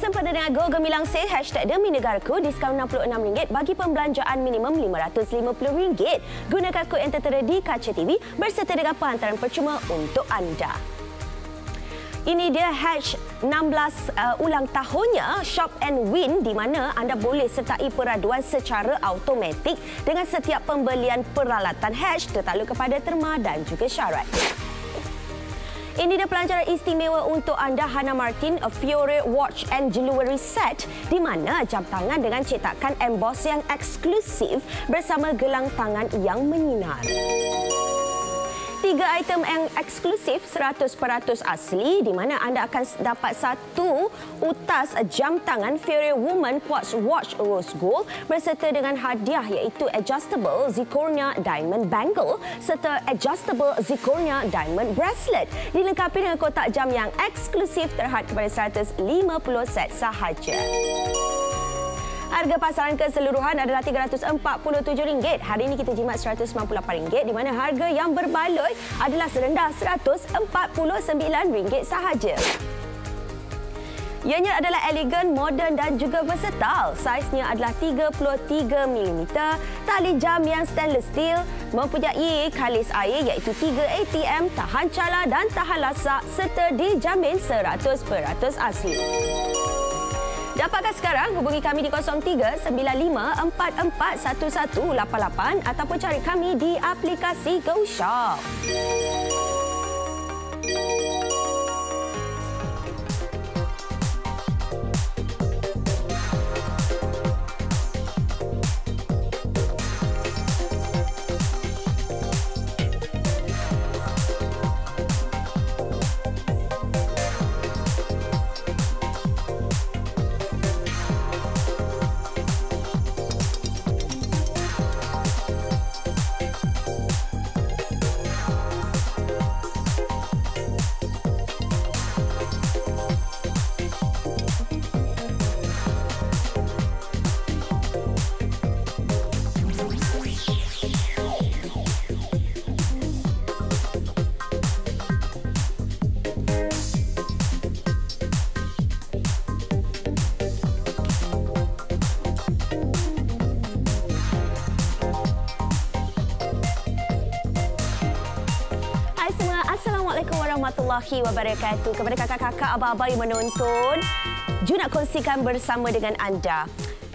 Bersempena dengan Go Gemilang Sale #Demi Negaraku, diskaun RM66 bagi pembelanjaan minimum RM550. Gunakan kod yang tertera di kaca TV berserta dengan penghantaran percuma untuk anda. Ini dia #16 ulang tahunnya Shop and Win, di mana anda boleh sertai peraduan secara automatik dengan setiap pembelian peralatan tertakluk kepada terma dan juga syarat. Ini dia pelancaran istimewa untuk anda, Hannah Martin Fiore Watch and Jewelry Set, di mana jam tangan dengan cetakan emboss yang eksklusif bersama gelang tangan yang menyinar. 3 item yang eksklusif 100% asli, di mana anda akan dapat satu utas jam tangan Fiore Woman Quartz Watch Rose Gold berserta dengan hadiah iaitu adjustable zirconia diamond bangle serta adjustable zirconia diamond bracelet, dilengkapi dengan kotak jam yang eksklusif terhad kepada RM150 set sahaja. Harga pasaran keseluruhan adalah RM347. Hari ini kita jimat RM198, di mana harga yang berbaloi adalah serendah RM149 sahaja. Ianya adalah elegan, moden dan juga versatile. Saiznya adalah 33mm. Tali jam yang stainless steel, mempunyai kalis air iaitu 3 ATM, tahan cala dan tahan lasak serta dijamin 100% asli. Dapatkan sekarang, hubungi kami di 0395441188 ataupun cari kami di aplikasi GoShop. Assalamualaikum warahmatullahi wabarakatuh. Kepada kakak-kakak, abang-abang yang menonton, Ju nak kongsikan bersama dengan anda.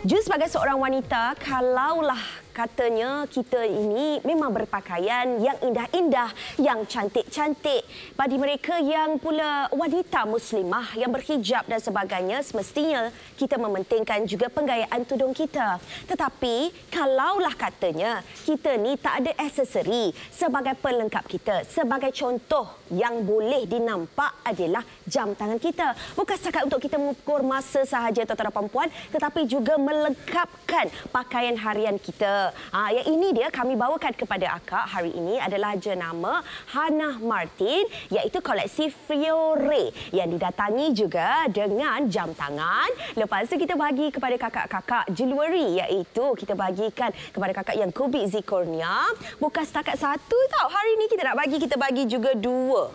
Ju sebagai seorang wanita, kalaulah katanya kita ini memang berpakaian yang indah-indah, yang cantik-cantik. Bagi mereka yang pula wanita muslimah yang berhijab dan sebagainya, semestinya kita mementingkan juga penggayaan tudung kita. Tetapi kalaulah katanya kita ni tak ada aksesori sebagai pelengkap kita, sebagai contoh yang boleh dinampak adalah jam tangan kita. Bukan setakat untuk kita mengukur masa sahaja tuan-tuan dan puan-puan, tetapi juga melengkapkan pakaian harian kita. Yang ini dia kami bawakan kepada akak hari ini adalah jenama Hannah Martin, iaitu koleksi Fiore yang didatangi juga dengan jam tangan. Lepas tu kita bagi kepada kakak-kakak jewelry, iaitu kita bagikan kepada kakak yang kubik zirconia. Bukan setakat satu tau. Hari ini kita nak bagi, kita bagi juga dua.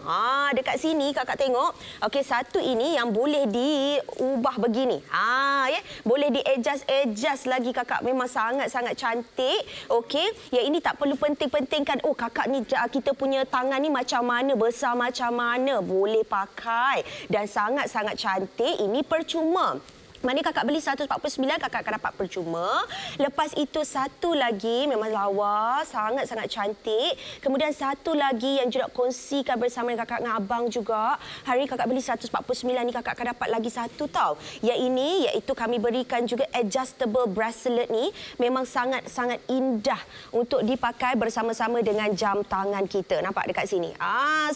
Dekat sini kakak tengok. Okey, satu ini yang boleh diubah begini. Boleh di-adjust lagi kakak. Memang sangat-sangat cantik. Okey, yang ini tak perlu penting-pentingkan. Oh, kakak ni kita punya tangan ni macam mana, besar macam mana, boleh pakai dan sangat-sangat cantik. Ini percuma. Mana kakak beli 149, kakak akan dapat percuma. Lepas itu satu lagi memang lawa, sangat-sangat cantik. Kemudian satu lagi yang juga kongsikan bersama dengan kakak dengan abang juga. Hari kakak beli 149 ni, kakak akan dapat lagi satu tau. Yang ini iaitu kami berikan juga adjustable bracelet ni. Memang sangat-sangat indah untuk dipakai bersama-sama dengan jam tangan kita. Nampak dekat sini?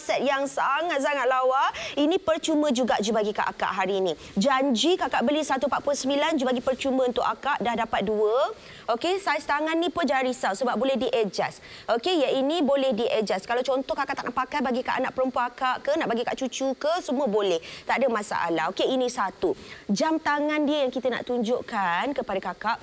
Set yang sangat-sangat lawa. Ini percuma juga bagi kakak hari ini. Janji kakak beli 149, bagi percuma untuk akak, dah dapat dua. Okey, saiz tangan ni pun jangan risau sebab boleh di-adjust. Okey, yang ini boleh di-adjust. Kalau contoh kakak tak nak pakai, bagi kat anak perempuan akak ke, nak bagi kat cucu ke, semua boleh. Tak ada masalah. Okey, ini satu. Jam tangan dia yang kita nak tunjukkan kepada kakak.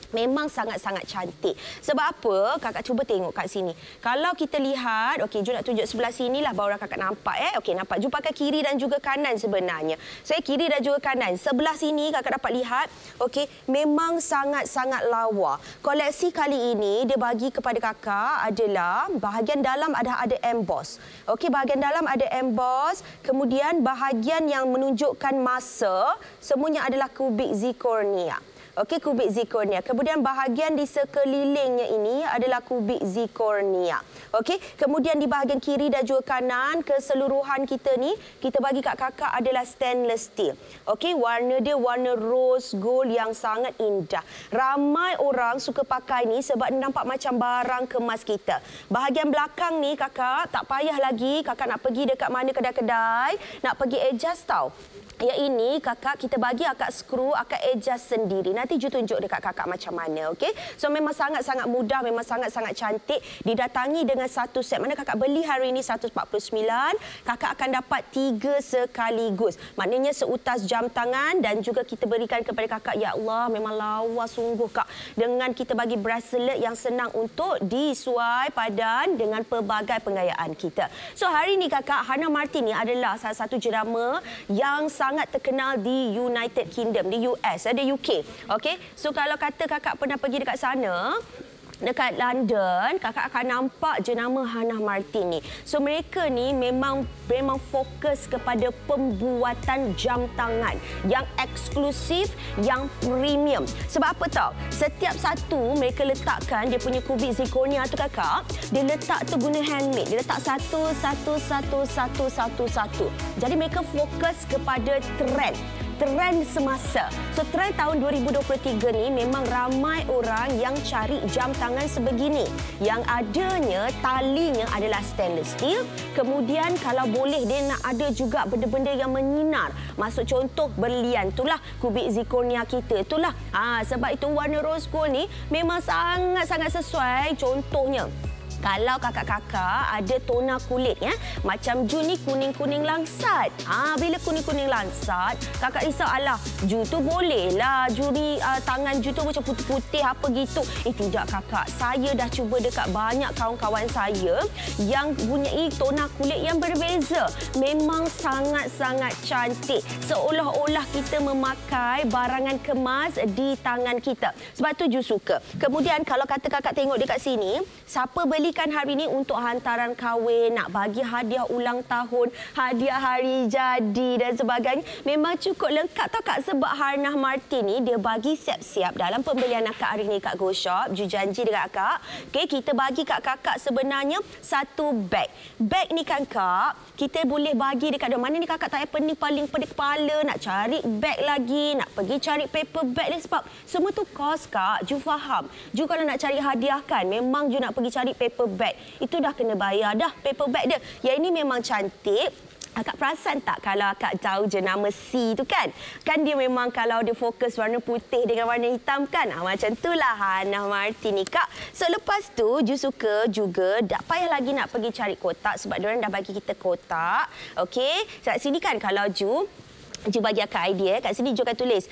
Memang sangat-sangat cantik. Sebab apa? Kakak cuba tengok kat sini. Kalau kita lihat, okey, Ju nak tunjuk sebelah sinilah baru kakak nampak. Okey, nampak. Ju pakai kiri dan juga kanan sebenarnya. Saya kiri dan juga kanan. Sebelah sini kakak dapat lihat, okey, memang sangat-sangat lawa. Koleksi kali ini dia bagi kepada kakak adalah bahagian dalam ada emboss. Okey, bahagian dalam ada emboss. Kemudian bahagian yang menunjukkan masa semuanya adalah kubik zirconia. Okey, kubik zirconia. Kemudian bahagian di sekelilingnya ini adalah kubik zirconia. Okey, kemudian di bahagian kiri dan juga kanan keseluruhan kita ni kita bagi kat kakak adalah stainless steel. Okey, warna dia warna rose gold yang sangat indah. Ramai orang suka pakai ni sebab nampak macam barang kemas kita. Bahagian belakang ni kakak tak payah lagi kakak nak pergi dekat mana kedai-kedai nak pergi adjust tau. Yang ini kakak kita bagi akak skru, akak adjust sendiri. Nanti Ju tunjuk dekat kakak macam mana, okey? So memang sangat-sangat mudah, memang sangat-sangat cantik. Didatangi dengan satu set. Mana kakak beli hari ini 149, kakak akan dapat 3 sekaligus. Maknanya seutas jam tangan dan juga kita berikan kepada kakak. Ya Allah, memang lawa sungguh kak. Dengan kita bagi bracelet yang senang untuk disuai padan dengan pelbagai penggayaan kita. So hari ini kakak, Hannah Martin ni adalah salah satu jenama yang sangat terkenal di United Kingdom, di US, di UK. Okey. So kalau kata kakak pernah pergi dekat sana, dekat London, kakak akan nampak jenama Hannah Martin ni. So mereka ni memang fokus kepada pembuatan jam tangan yang eksklusif, yang premium. Sebab apa tau? Setiap satu mereka letakkan dia punya kubik zirconia tu kakak, dia letak tu guna handmade. Dia letak satu. Jadi mereka fokus kepada trend semasa. So trend tahun 2023 ni memang ramai orang yang cari jam tangan sebegini. Yang adanya talinya adalah stainless steel. Kemudian kalau boleh dia nak ada juga benda-benda yang menyinar. Maksud contoh berlian, itulah kubik zirconia kita. Itulah. Sebab itu warna rose gold ni memang sangat-sangat sesuai. Contohnya, kalau kakak-kakak ada tona kulit ya, macam Ju ni kuning-kuning langsat. Bila kuning-kuning langsat, kakak risau alah, Ju tu bolehlah Ju ni tangan Ju tu macam putih-putih apa gitu. Tidak kakak. Saya dah cuba dekat banyak kawan-kawan saya yang mempunyai tona kulit yang berbeza. Memang sangat-sangat cantik. Seolah-olah kita memakai barangan kemas di tangan kita. Sebab tu Ju suka. Kemudian kalau kata kakak tengok dekat sini, siapa beli hari ini untuk hantaran kahwin, nak bagi hadiah ulang tahun, hadiah hari jadi dan sebagainya, memang cukup lengkap tau kak. Sebab Hannah Martin ni dia bagi siap-siap dalam pembelian akak hari ni kat Go Shop. Ju janji dengan akak, okay, kita bagi kat kakak sebenarnya satu beg. Beg ni kan kak, kita boleh bagi dekat mana ni kakak tak pening paling pedih kepala nak cari beg lagi, nak pergi cari paper bag ni sebab semua tu kos kak. Ju faham. Ju kalau nak cari hadiah kan, memang Ju nak pergi cari paper bag. Itu dah kena bayar dah paper bag dia. Yang ini memang cantik. Akak perasan tak kalau akak tahu jenama C tu kan? Kan dia memang kalau dia fokus warna putih dengan warna hitam kan? Macam itulah Hannah Martin ni kak. So lepas tu Ju suka juga tak payah lagi nak pergi cari kotak sebab diorang dah bagi kita kotak. Okey. Kat sini kan kalau Ju bagi akak idea. Kat sini Ju akan tulis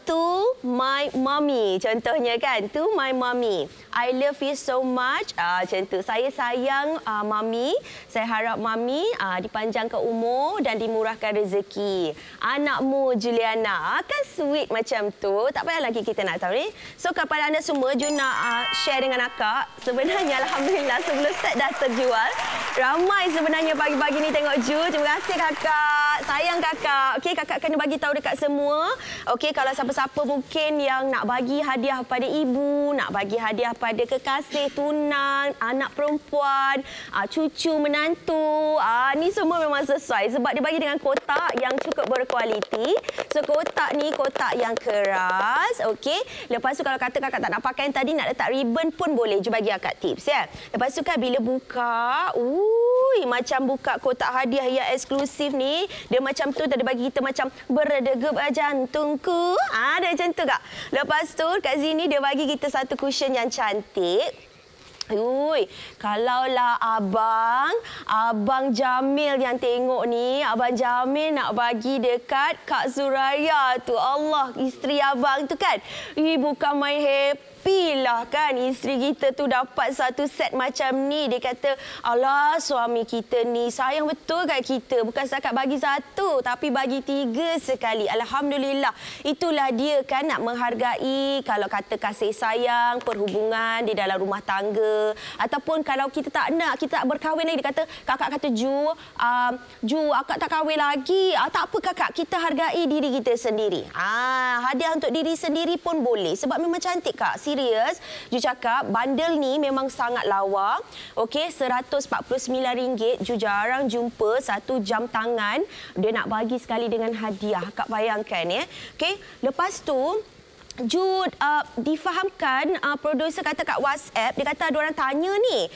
to my mommy. Contohnya kan, to my mommy. I love you so much. Macam tu. Saya sayang mami. Saya harap mami dipanjangkan umur dan dimurahkan rezeki. Anakmu Juliana. Kan sweet macam tu. Tak payah lagi kita nak tahu ni. So kepada anda semua, Ju nak share dengan akak. Sebenarnya Alhamdulillah sebelum set dah terjual. Ramai sebenarnya pagi-pagi ni tengok Ju. Terima kasih kakak. Sayang kakak. Okey, kakak kena bagi tahu dekat semua. Okey, kalau siapa-siapa mungkin yang nak bagi hadiah pada ibu, nak bagi hadiah pada kekasih, tunang, anak perempuan, cucu, menantu. Ni semua memang sesuai sebab dia bagi dengan kotak yang cukup berkualiti. So kotak ni kotak yang keras. Okey. Lepas tu kalau kata kakak tak nak pakai yang tadi, nak letak ribbon pun boleh. Ju bagi akak tips ya. Lepas tu kan bila buka, macam buka kotak hadiah yang eksklusif ni, dia macam tu tadi bagi kita macam berdegup jantungku. Ada macam tu kak. Lepas tu kat sini dia bagi kita satu cushion yang cantik. Kalaulah Abang Jamil yang tengok ni, Abang Jamil nak bagi dekat Kak Suraya tu. Allah, isteri abang tu kan. Bukan main happy happy lah kan isteri kita tu dapat satu set macam ni. Dia kata, alah suami kita ni sayang betul kat kita. Bukan setakat bagi satu tapi bagi 3 sekali. Alhamdulillah. Itulah dia kan nak menghargai kalau kata kasih sayang, perhubungan di dalam rumah tangga. Ataupun kalau kita tak nak, kita tak berkahwin lagi. Dia kata, kakak kata Ju, akak tak kahwin lagi. Tak apa kakak, kita hargai diri kita sendiri. Hadiah untuk diri sendiri pun boleh. Sebab memang cantik kak. Serius. Ju cakap bandel ni memang sangat lawa. Okey, RM149. Ju jarang jumpa satu jam tangan dia nak bagi sekali dengan hadiah. Kak bayangkan ya. Okey, lepas tu Ju difahamkan produser kata kat WhatsApp, dia kata ada orang tanya ni,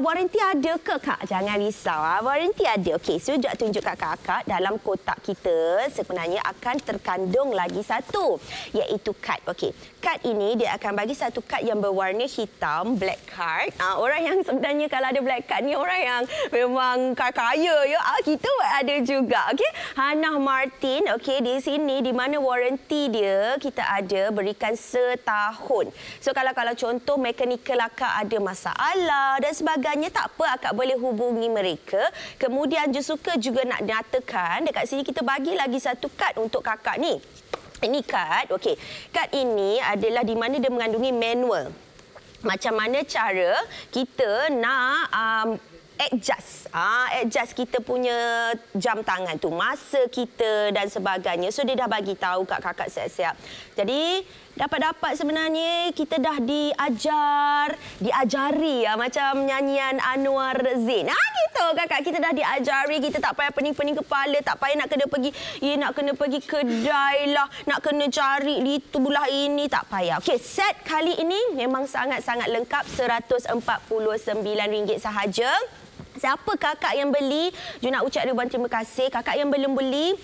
waranti ada ke kak? Jangan risau, waranti ada. Okey, sejak tunjuk kat kakak dalam kotak kita sebenarnya akan terkandung lagi satu, iaitu kad. Okey, kad ini dia akan bagi satu kad yang berwarna hitam, black card. Orang yang sebenarnya kalau ada black card ni orang yang memang kaya ya. Kita ada juga. Okey, Hannah Martin. Okey, di sini di mana waranti dia kita ada berikan setahun. So kalau contoh mekanikal akak ada masalah dan sebagainya, tak apa, akak boleh hubungi mereka. Kemudian Ju suka juga nak nyatakan dekat sini kita bagi lagi satu kad untuk kakak ni. Ini kad, okey. Kad ini adalah di mana dia mengandungi manual. Macam mana cara kita nak adjust kita punya jam tangan tu, masa kita dan sebagainya. So dia dah bagi tahu kat kakak siap-siap. Jadi dapat sebenarnya kita dah diajari macam nyanyian Anwar Zain. Gitu kakak, kita dah diajari, kita tak payah pening-pening kepala, tak payah nak kena pergi kedai lah, nak kena cari itu belah ini, tak payah. Okey, set kali ini memang sangat-sangat lengkap, RM149 sahaja. Siapa kakak yang beli, Ju nak ucap ribuan terima kasih. Kakak yang belum beli,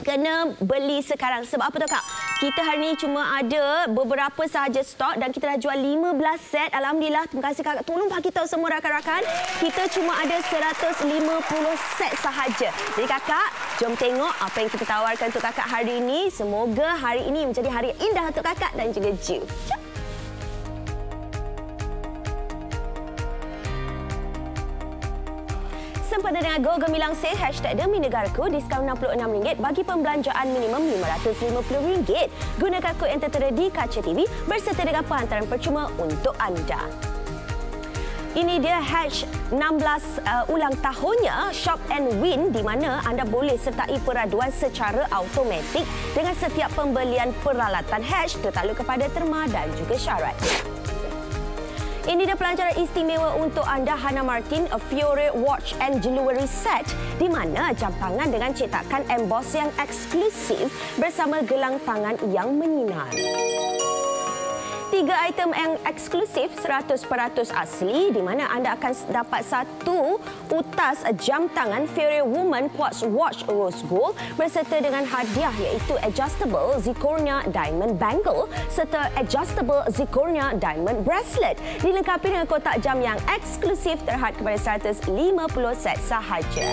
kena beli sekarang. Sebab apa tahu kak? Kita hari ini cuma ada beberapa sahaja stok dan kita dah jual 15 set. Alhamdulillah, terima kasih kakak. Tolong bagi tahu semua rakan-rakan. Kita cuma ada 150 set sahaja. Jadi kakak, jom tengok apa yang kita tawarkan untuk kakak hari ini. Semoga hari ini menjadi hari indah untuk kakak dan juga Ju. Sempena dengan Go Gemilang Sale #DemiNegaraku, diskaun RM66 bagi pembelanjaan minimum RM550. Gunakan kod yang tertera di kaca TV berserta dengan penghantaran percuma untuk anda. Ini dia #16 ulang tahunnya Shop and Win, di mana anda boleh sertai peraduan secara automatik dengan setiap pembelian peralatan tertakluk kepada terma dan juga syarat. Ini dia pelancaran istimewa untuk anda, Hannah Martin, a Fiore Watch and Jewelry Set, di mana jam tangan dengan cetakan emboss yang eksklusif bersama gelang tangan yang menyinar. 3 item yang eksklusif 100% asli, di mana anda akan dapat satu utas jam tangan Fiore Woman Quartz Watch Rose Gold berserta dengan hadiah iaitu adjustable zirconia diamond bangle serta adjustable zirconia diamond bracelet, dilengkapi dengan kotak jam yang eksklusif terhad kepada 150 set sahaja.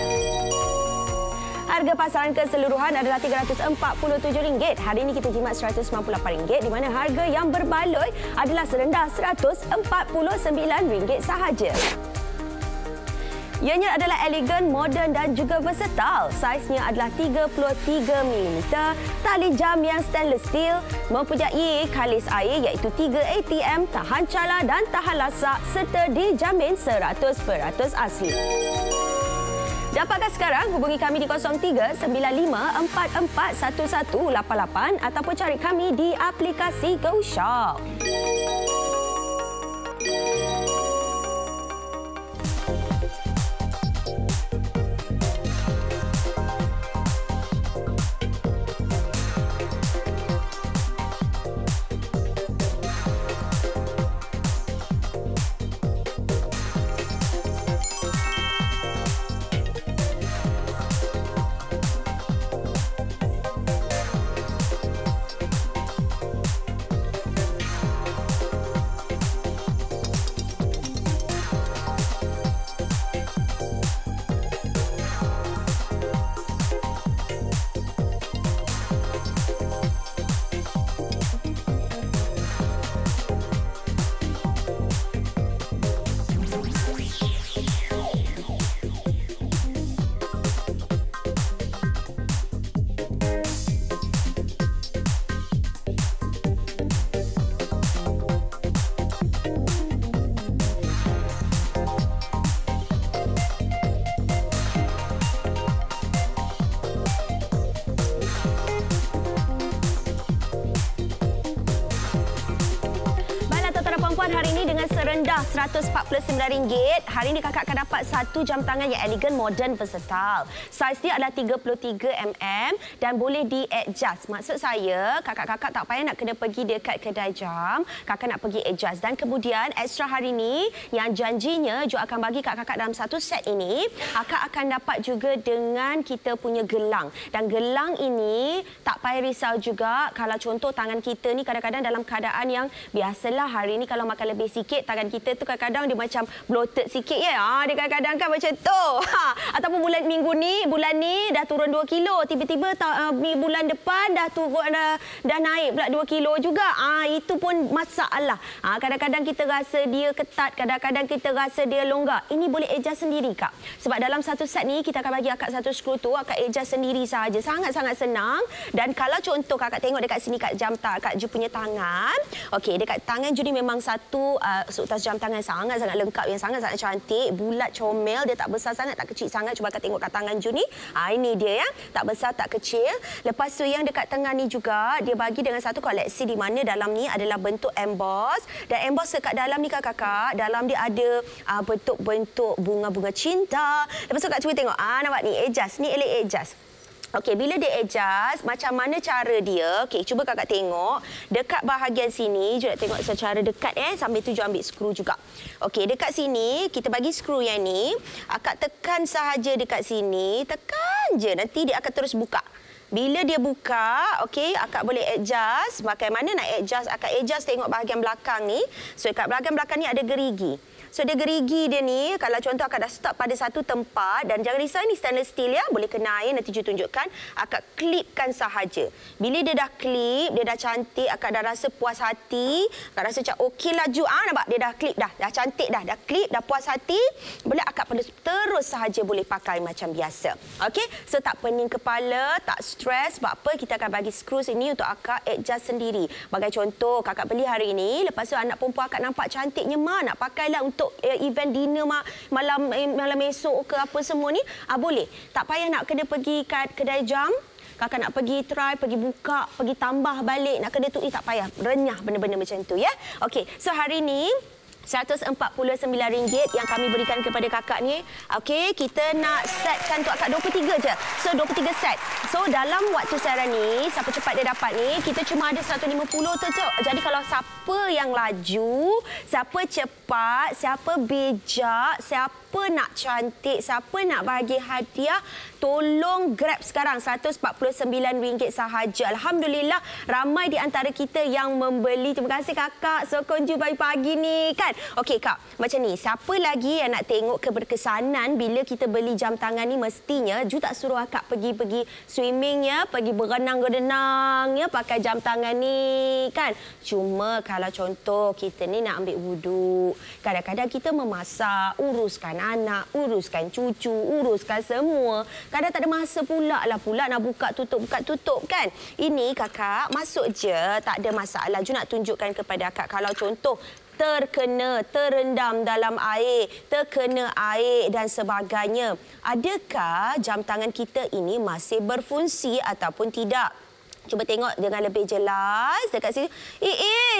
Harga pasaran keseluruhan adalah RM347. Hari ini kita jimat RM198, di mana harga yang berbaloi adalah serendah RM149 sahaja. Ianya adalah elegan, moden dan juga versatile. Saiznya adalah 33mm. Tali jam yang stainless steel, mempunyai kalis air iaitu 3 ATM, tahan cala dan tahan lasak serta dijamin 100% asli. Dapatkan sekarang, hubungi kami di 0395441188 ataupun cari kami di aplikasi GoShop. pertemuan hari ini dengan serendah RM149. Hari ini kakak akan dapat satu jam tangan yang elegan, moden, versatile. Saiz dia adalah 33mm dan boleh di-adjust. Maksud saya, kakak-kakak tak payah nak kena pergi dekat kedai jam. Kakak nak pergi adjust. Dan kemudian, ekstra hari ini yang janjinya Jo akan bagi kakak-kakak dalam satu set ini, kakak akan dapat juga dengan kita punya gelang. Dan gelang ini tak payah risau juga kalau contoh tangan kita ni kadang-kadang dalam keadaan yang biasalah hari ni kalau makan lebih sikit, tangan kita tu kadang-kadang dia macam bloated sikit ya. Dia kadang-kadang kan macam tu. Ataupun bulan ni dah turun 2 kilo. Tiba-tiba bulan depan dah turun dah naik pula 2 kilo juga. Itu pun masalah. Kadang-kadang kita rasa dia ketat, kadang-kadang kita rasa dia longgar. Ini boleh adjust sendiri kak. Sebab dalam satu set ni kita akan bagi akak satu skru tu, akak adjust sendiri sahaja. Sangat-sangat senang. Dan kalau contoh kakak tengok dekat sini kat jam kat Ju punya tangan. Okey, dekat tangan Ju ni memang satu seutas jam tangan sangat-sangat lengkap, yang sangat-sangat cantik, bulat comel, dia tak besar sangat, tak kecil sangat. Cuba kakak tengok kat tangan Ju ni. Ini dia ya, tak besar, tak kecil. Lepas tu yang dekat tengah ni juga dia bagi dengan satu koleksi di mana dalam ni adalah bentuk emboss, dan emboss dekat dalam ni kakak, dalam dia ada bentuk-bentuk bunga-bunga cinta. Lepas tu kakak cuba tengok, nampak ni adjust, ni elite adjust. Okey, bila dia adjust, macam mana cara dia? Okey, cuba kakak tengok. Dekat bahagian sini, Ju nak tengok secara dekat sambil tu Ju ambil skru juga. Okey, dekat sini, kita bagi skru yang ni. Akak tekan sahaja dekat sini. Tekan je, nanti dia akan terus buka. Bila dia buka, okey, akak boleh adjust. Bagaimana nak adjust? Akak adjust tengok bahagian belakang ni. So, kat bahagian belakang ni ada gerigi. So, dia gerigi dia ni, kalau contoh akak dah stop pada satu tempat, dan jangan risau ni stainless steel ya, boleh kena air, nanti Ju tunjukkan. Akak klipkan sahaja. Bila dia dah klip, dia dah cantik, akak dah rasa puas hati, akak rasa macam okey lah Ju, nampak dia dah klip dah cantik dah klip, dah puas hati, boleh akak terus sahaja boleh pakai macam biasa. Okey, so tak pening kepala, tak stres, sebab apa kita akan bagi skru sini untuk akak adjust sendiri. Bagai contoh, kakak beli hari ini, lepas tu anak perempuan akak nampak cantiknya, nak pakailah untuk event dinner malam esok ke apa semua ni, boleh. Tak payah nak kena pergi kat kedai jam. Kakak nak pergi try, pergi buka, pergi tambah balik, nak kena tu, tak payah. Renyah benda-benda macam tu ya. Okey, so hari ni RM149 yang kami berikan kepada kakak ni. Okey, kita nak setkan untuk akak 23 je. So 23 set. So dalam waktu siaran ni, siapa cepat dia dapat ni, kita cuma ada 150 tu je. Jadi kalau siapa yang laju, siapa cepat, siapa bijak, siapa nak cantik, siapa nak bagi hadiah, tolong grab sekarang RM149 sahaja. Alhamdulillah ramai di antara kita yang membeli. Terima kasih kakak sokong Ju pagi-pagi ni kan. Okey kak, macam ni, siapa lagi yang nak tengok keberkesanan bila kita beli jam tangan ni, mestinya Ju tak suruh akak pergi swimming ya, pergi berenang ya pakai jam tangan ni kan. Cuma kalau contoh kita ni nak ambil wuduk, kadang-kadang kita memasak, uruskan anak, uruskan cucu, uruskan semua. Kadang tak ada masa pula nak buka tutup kan. Ini kakak masuk je, tak ada masalah. Ju nak tunjukkan kepada akak kalau contoh terendam dalam air, terkena air dan sebagainya. Adakah jam tangan kita ini masih berfungsi ataupun tidak? Cuba tengok dengan lebih jelas dekat sini.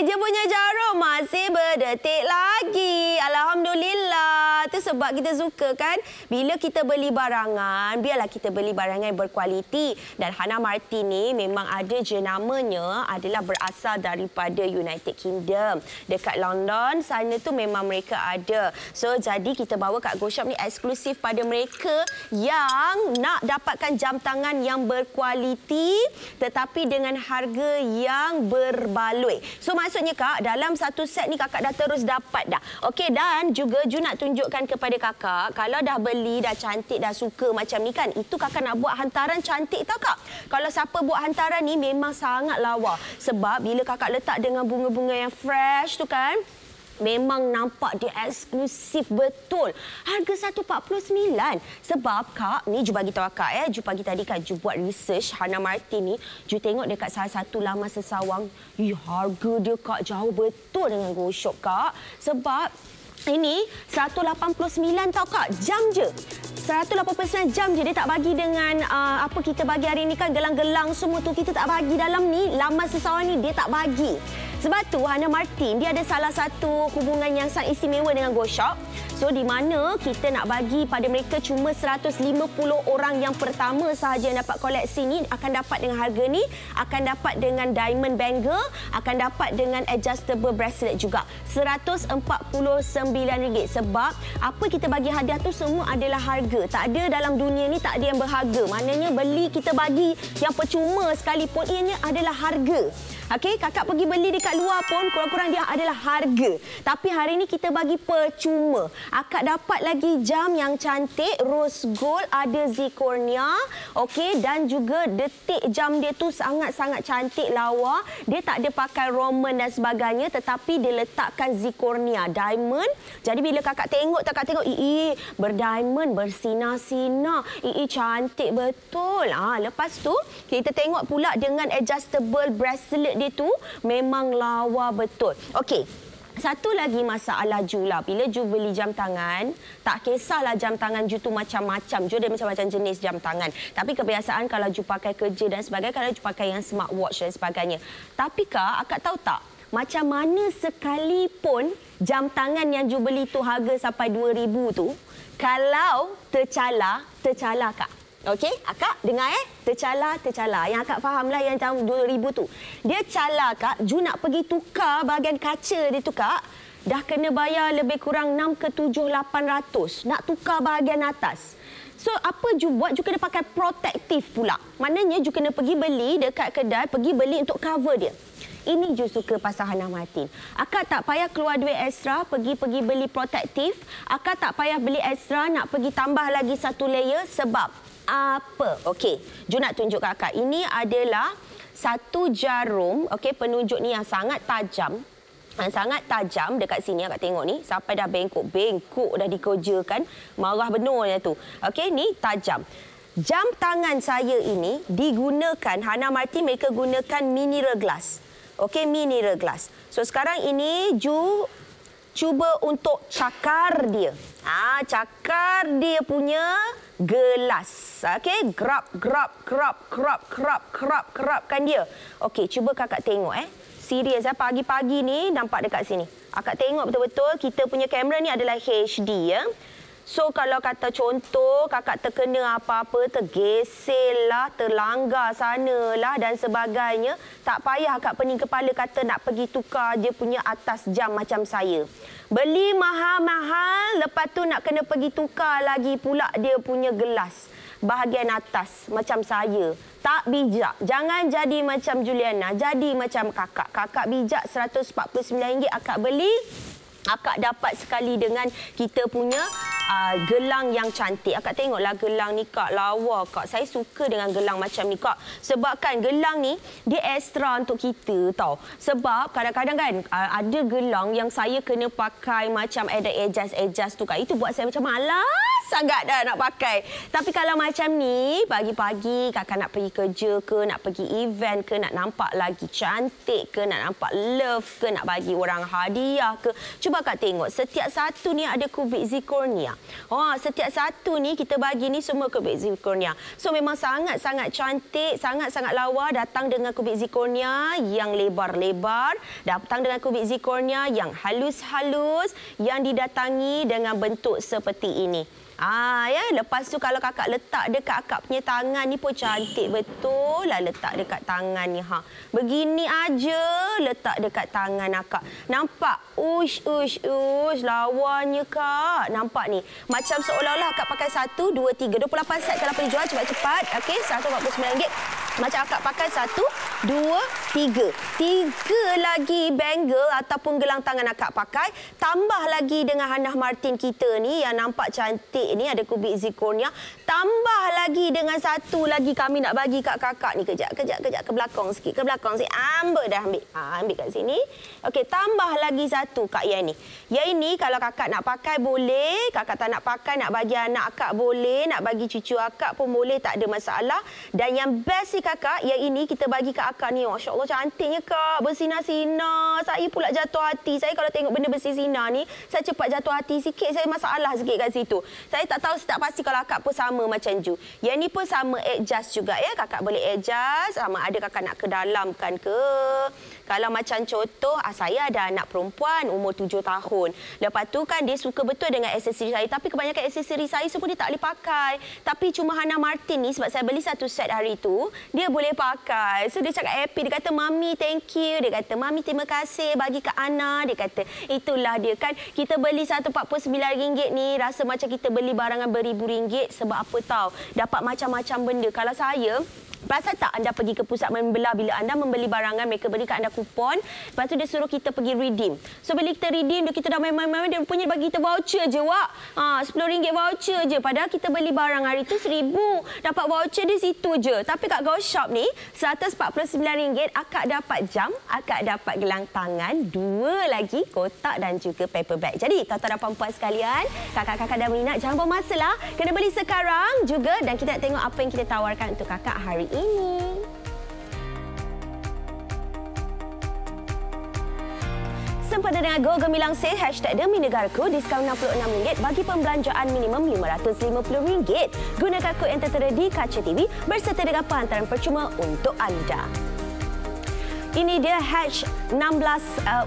Dia punya jarum masih berdetik lagi. Alhamdulillah. Itu sebab kita suka kan, bila kita beli barangan, biarlah kita beli barangan yang berkualiti. Dan Hannah Martin ni memang ada jenamanya adalah berasal daripada United Kingdom. Dekat London sana tu memang mereka ada. So jadi kita bawa kat Go Shop ni eksklusif pada mereka yang nak dapatkan jam tangan yang berkualiti tetapi dengan harga yang berbaloi. So maksudnya kak, dalam satu set ni kakak dah terus dapat dah. Okey, dan juga Ju nak tunjukkan kepada kakak, kalau dah beli, dah cantik, dah suka macam ni kan, itu kakak nak buat hantaran cantik tau kak. Kalau siapa buat hantaran ni memang sangat lawa. Sebab bila kakak letak dengan bunga-bunga yang fresh tu kan, memang nampak dia eksklusif betul. Harga RM149. Sebab kak, ni Ju bagi tahu akak Ju pagi tadi kan Ju buat research Hannah Martin ni. Ju tengok dekat salah satu laman sesawang. Harga dia kak jauh betul dengan Go Shop kak. Sebab Ini 189 tau Kak, jam je. 189 jam je dia tak bagi dengan apa kita bagi hari ni kan, gelang-gelang semua tu kita tak bagi dalam ni. Laman seseorang ni dia tak bagi. Sebab tu Hannah Martin dia ada salah satu hubungan yang sangat istimewa dengan Go Shop. So di mana kita nak bagi pada mereka cuma 150 orang yang pertama sahaja yang dapat koleksi ni akan dapat dengan harga ni, akan dapat dengan diamond bangle, akan dapat dengan adjustable bracelet juga. RM149 sebab apa kita bagi hadiah tu semua adalah harga. Tak ada dalam dunia ni tak ada yang berharga. Maknanya beli kita bagi yang percuma sekalipun ianya adalah harga. Okey, kakak pergi beli dekat luar pun kurang-kurang dia adalah harga. Tapi hari ni kita bagi percuma. Akak dapat lagi jam yang cantik, rose gold, ada zirconia. Okey, dan juga detik jam dia tu sangat-sangat cantik, lawa. Dia tak ada pakai Roman dan sebagainya tetapi dia letakkan zirconia, diamond. Jadi bila kakak tengok, berdiamond, bersinar-sinar. Cantik betul. Lepas tu kita tengok pula dengan adjustable bracelet dia tu memang lawa betul. Okey. Satu lagi masalah Ju lah. Bila Ju beli jam tangan, tak kisahlah jam tangan Ju tu macam-macam. Ju ada macam-macam jenis jam tangan. Tapi kebiasaan kalau Ju pakai kerja dan sebagainya, kalau Ju pakai yang smartwatch dan sebagainya. Tapi Kak, akak tahu tak? Macam mana sekalipun jam tangan yang Ju beli tu harga sampai RM2,000 tu, kalau tercala Kak. Okey, akak dengar tercala. Yang akak fahamlah yang tahun 2000 tu. Dia cala Kak, Ju nak pergi tukar bahagian kaca dia tu Kak. Dah kena bayar lebih kurang 6 ke 7, 800 nak tukar bahagian atas. So apa Ju buat? Ju kena pakai protektif pula. Maknanya Ju kena pergi beli dekat kedai, pergi beli untuk cover dia. Ini Ju suka pasal Hannah Martin. Akak tak payah keluar duit ekstra pergi beli protektif. Akak tak payah beli ekstra nak pergi tambah lagi satu layer sebab apa? Okey, Ju nak tunjuk kat akak. Ini adalah satu jarum, okey, penunjuk ni yang sangat tajam. Sangat tajam dekat sini akak tengok ni sampai dah bengkok dah dikojakan. Marah benar tu. Okey, ni tajam. Jam tangan saya ini digunakan Hannah Martin, mereka gunakan mineral glass. Okey, mineral glass. So sekarang ini Ju cuba untuk cakar dia. Cakar dia punya gelas. Okey, kerapkan dia. Okey, cuba kakak tengok Serius pagi-pagi ni nampak dekat sini. Akak tengok betul-betul kita punya kamera ni adalah HD ya. So kalau kata contoh kakak terkena apa-apa, tergesellah, terlanggar sanalah dan sebagainya, tak payah akak pening kepala kata nak pergi tukar dia punya atas jam macam saya. Beli mahal-mahal, lepas tu nak kena pergi tukar lagi pula dia punya gelas bahagian atas macam saya. Tak bijak. Jangan jadi macam Juliana, jadi macam kakak. Kakak bijak RM149 akak beli. Akak dapat sekali dengan kita punya gelang yang cantik. Akak tengoklah gelang ni Kak, lawa Kak. Saya suka dengan gelang macam ni Kak. Sebab kan gelang ni dia ekstra untuk kita tau. Sebab kadang-kadang kan ada gelang yang saya kena pakai macam ada adjust tu Kak. Itu buat saya macam malas sangat dah nak pakai. Tapi kalau macam ni pagi-pagi kakak nak pergi kerja ke, nak pergi event ke, nak nampak lagi cantik ke, nak nampak love ke, nak bagi orang hadiah ke. Cuba Kak tengok, setiap satu ni ada kubik zirconia. Setiap satu ni kita bagi ni semua kubik zirconia. So memang sangat-sangat cantik, sangat-sangat lawa. Datang dengan kubik zirconia yang lebar-lebar, datang dengan kubik zirconia yang halus-halus, yang didatangi dengan bentuk seperti ini. Lepas tu kalau kakak letak dekat akak punya tangan ni pun cantik betul lah letak dekat tangan ni. Begini aja letak dekat tangan akak. Nampak? Uish, lawanya Kak. Nampak ni? Macam seolah-olah akak pakai 1, 2, 3. 28 set kalau pergi jual cepat-cepat. Okey, RM149. Macam akak pakai 1, 2, 3. 3 lagi bangle ataupun gelang tangan akak pakai. Tambah lagi dengan Hannah Martin kita ni yang nampak cantik ni ada kubik zirconia. Tambah lagi dengan satu lagi kami nak bagi kat kakak ni. Kejap ke belakang sikit. Ambil kat sini. Okey, tambah lagi satu Kak yang ni. Yang ini kalau kakak nak pakai boleh, kakak tak nak pakai nak bagi anak akak boleh, nak bagi cucu akak pun boleh, tak ada masalah. Dan yang best kakak, yang ini kita bagi kat akak ni. Masya Allah, cantiknya kak. Bersinar-sinar. Saya pula jatuh hati. Saya kalau tengok benda bersinar ni, saya cepat jatuh hati sikit. Saya masalah sikit kat situ. Saya tak tahu, tak pasti kalau akak pun sama macam Ju. Yang ni pun sama, adjust juga ya. Kakak boleh adjust. Sama ada kakak nak ke dalamkan ke. Kalau macam contoh, saya ada anak perempuan umur 7 tahun. Lepas tu kan dia suka betul dengan aksesori saya. Tapi kebanyakan aksesori saya semua dia tak boleh pakai. Tapi cuma Hannah Martin ni, sebab saya beli satu set hari tu, dia boleh pakai. So dia cakap happy. Dia kata, Mami thank you. Dia kata, Mami terima kasih bagi Kak Ana. Dia kata, itulah dia kan. Kita beli RM149 ni, rasa macam kita beli barangan beribu-ringgit. Sebab apa tahu? Dapat macam-macam benda. Kalau saya... Perasan tak anda pergi ke pusat membelah bila anda membeli barangan, mereka beri kat anda kupon. Lepas tu dia suruh kita pergi redeem. So bila kita redeem, kita dah main-main, dia rupanya bagi kita voucher je, Wak. RM10 voucher je. Padahal kita beli barang hari tu RM1,000. Dapat voucher di situ je. Tapi kat Go Shop ni, RM149, akak dapat jam, akak dapat gelang tangan, 2 lagi kotak dan juga paper bag. Jadi, tuan-tuan dan puan-puan sekalian, kakak-kakak dah minat, jangan buang masa lah. Kena beli sekarang juga dan kita nak tengok apa yang kita tawarkan untuk kakak hari ini. Sempena dengan Go Gemilang Sale #Demi Negaraku, diskaun RM66 bagi pembelanjaan minimum RM550. Gunakan kod yang tertera di kaca TV berserta dengan penghantaran percuma untuk anda. Ini dia #16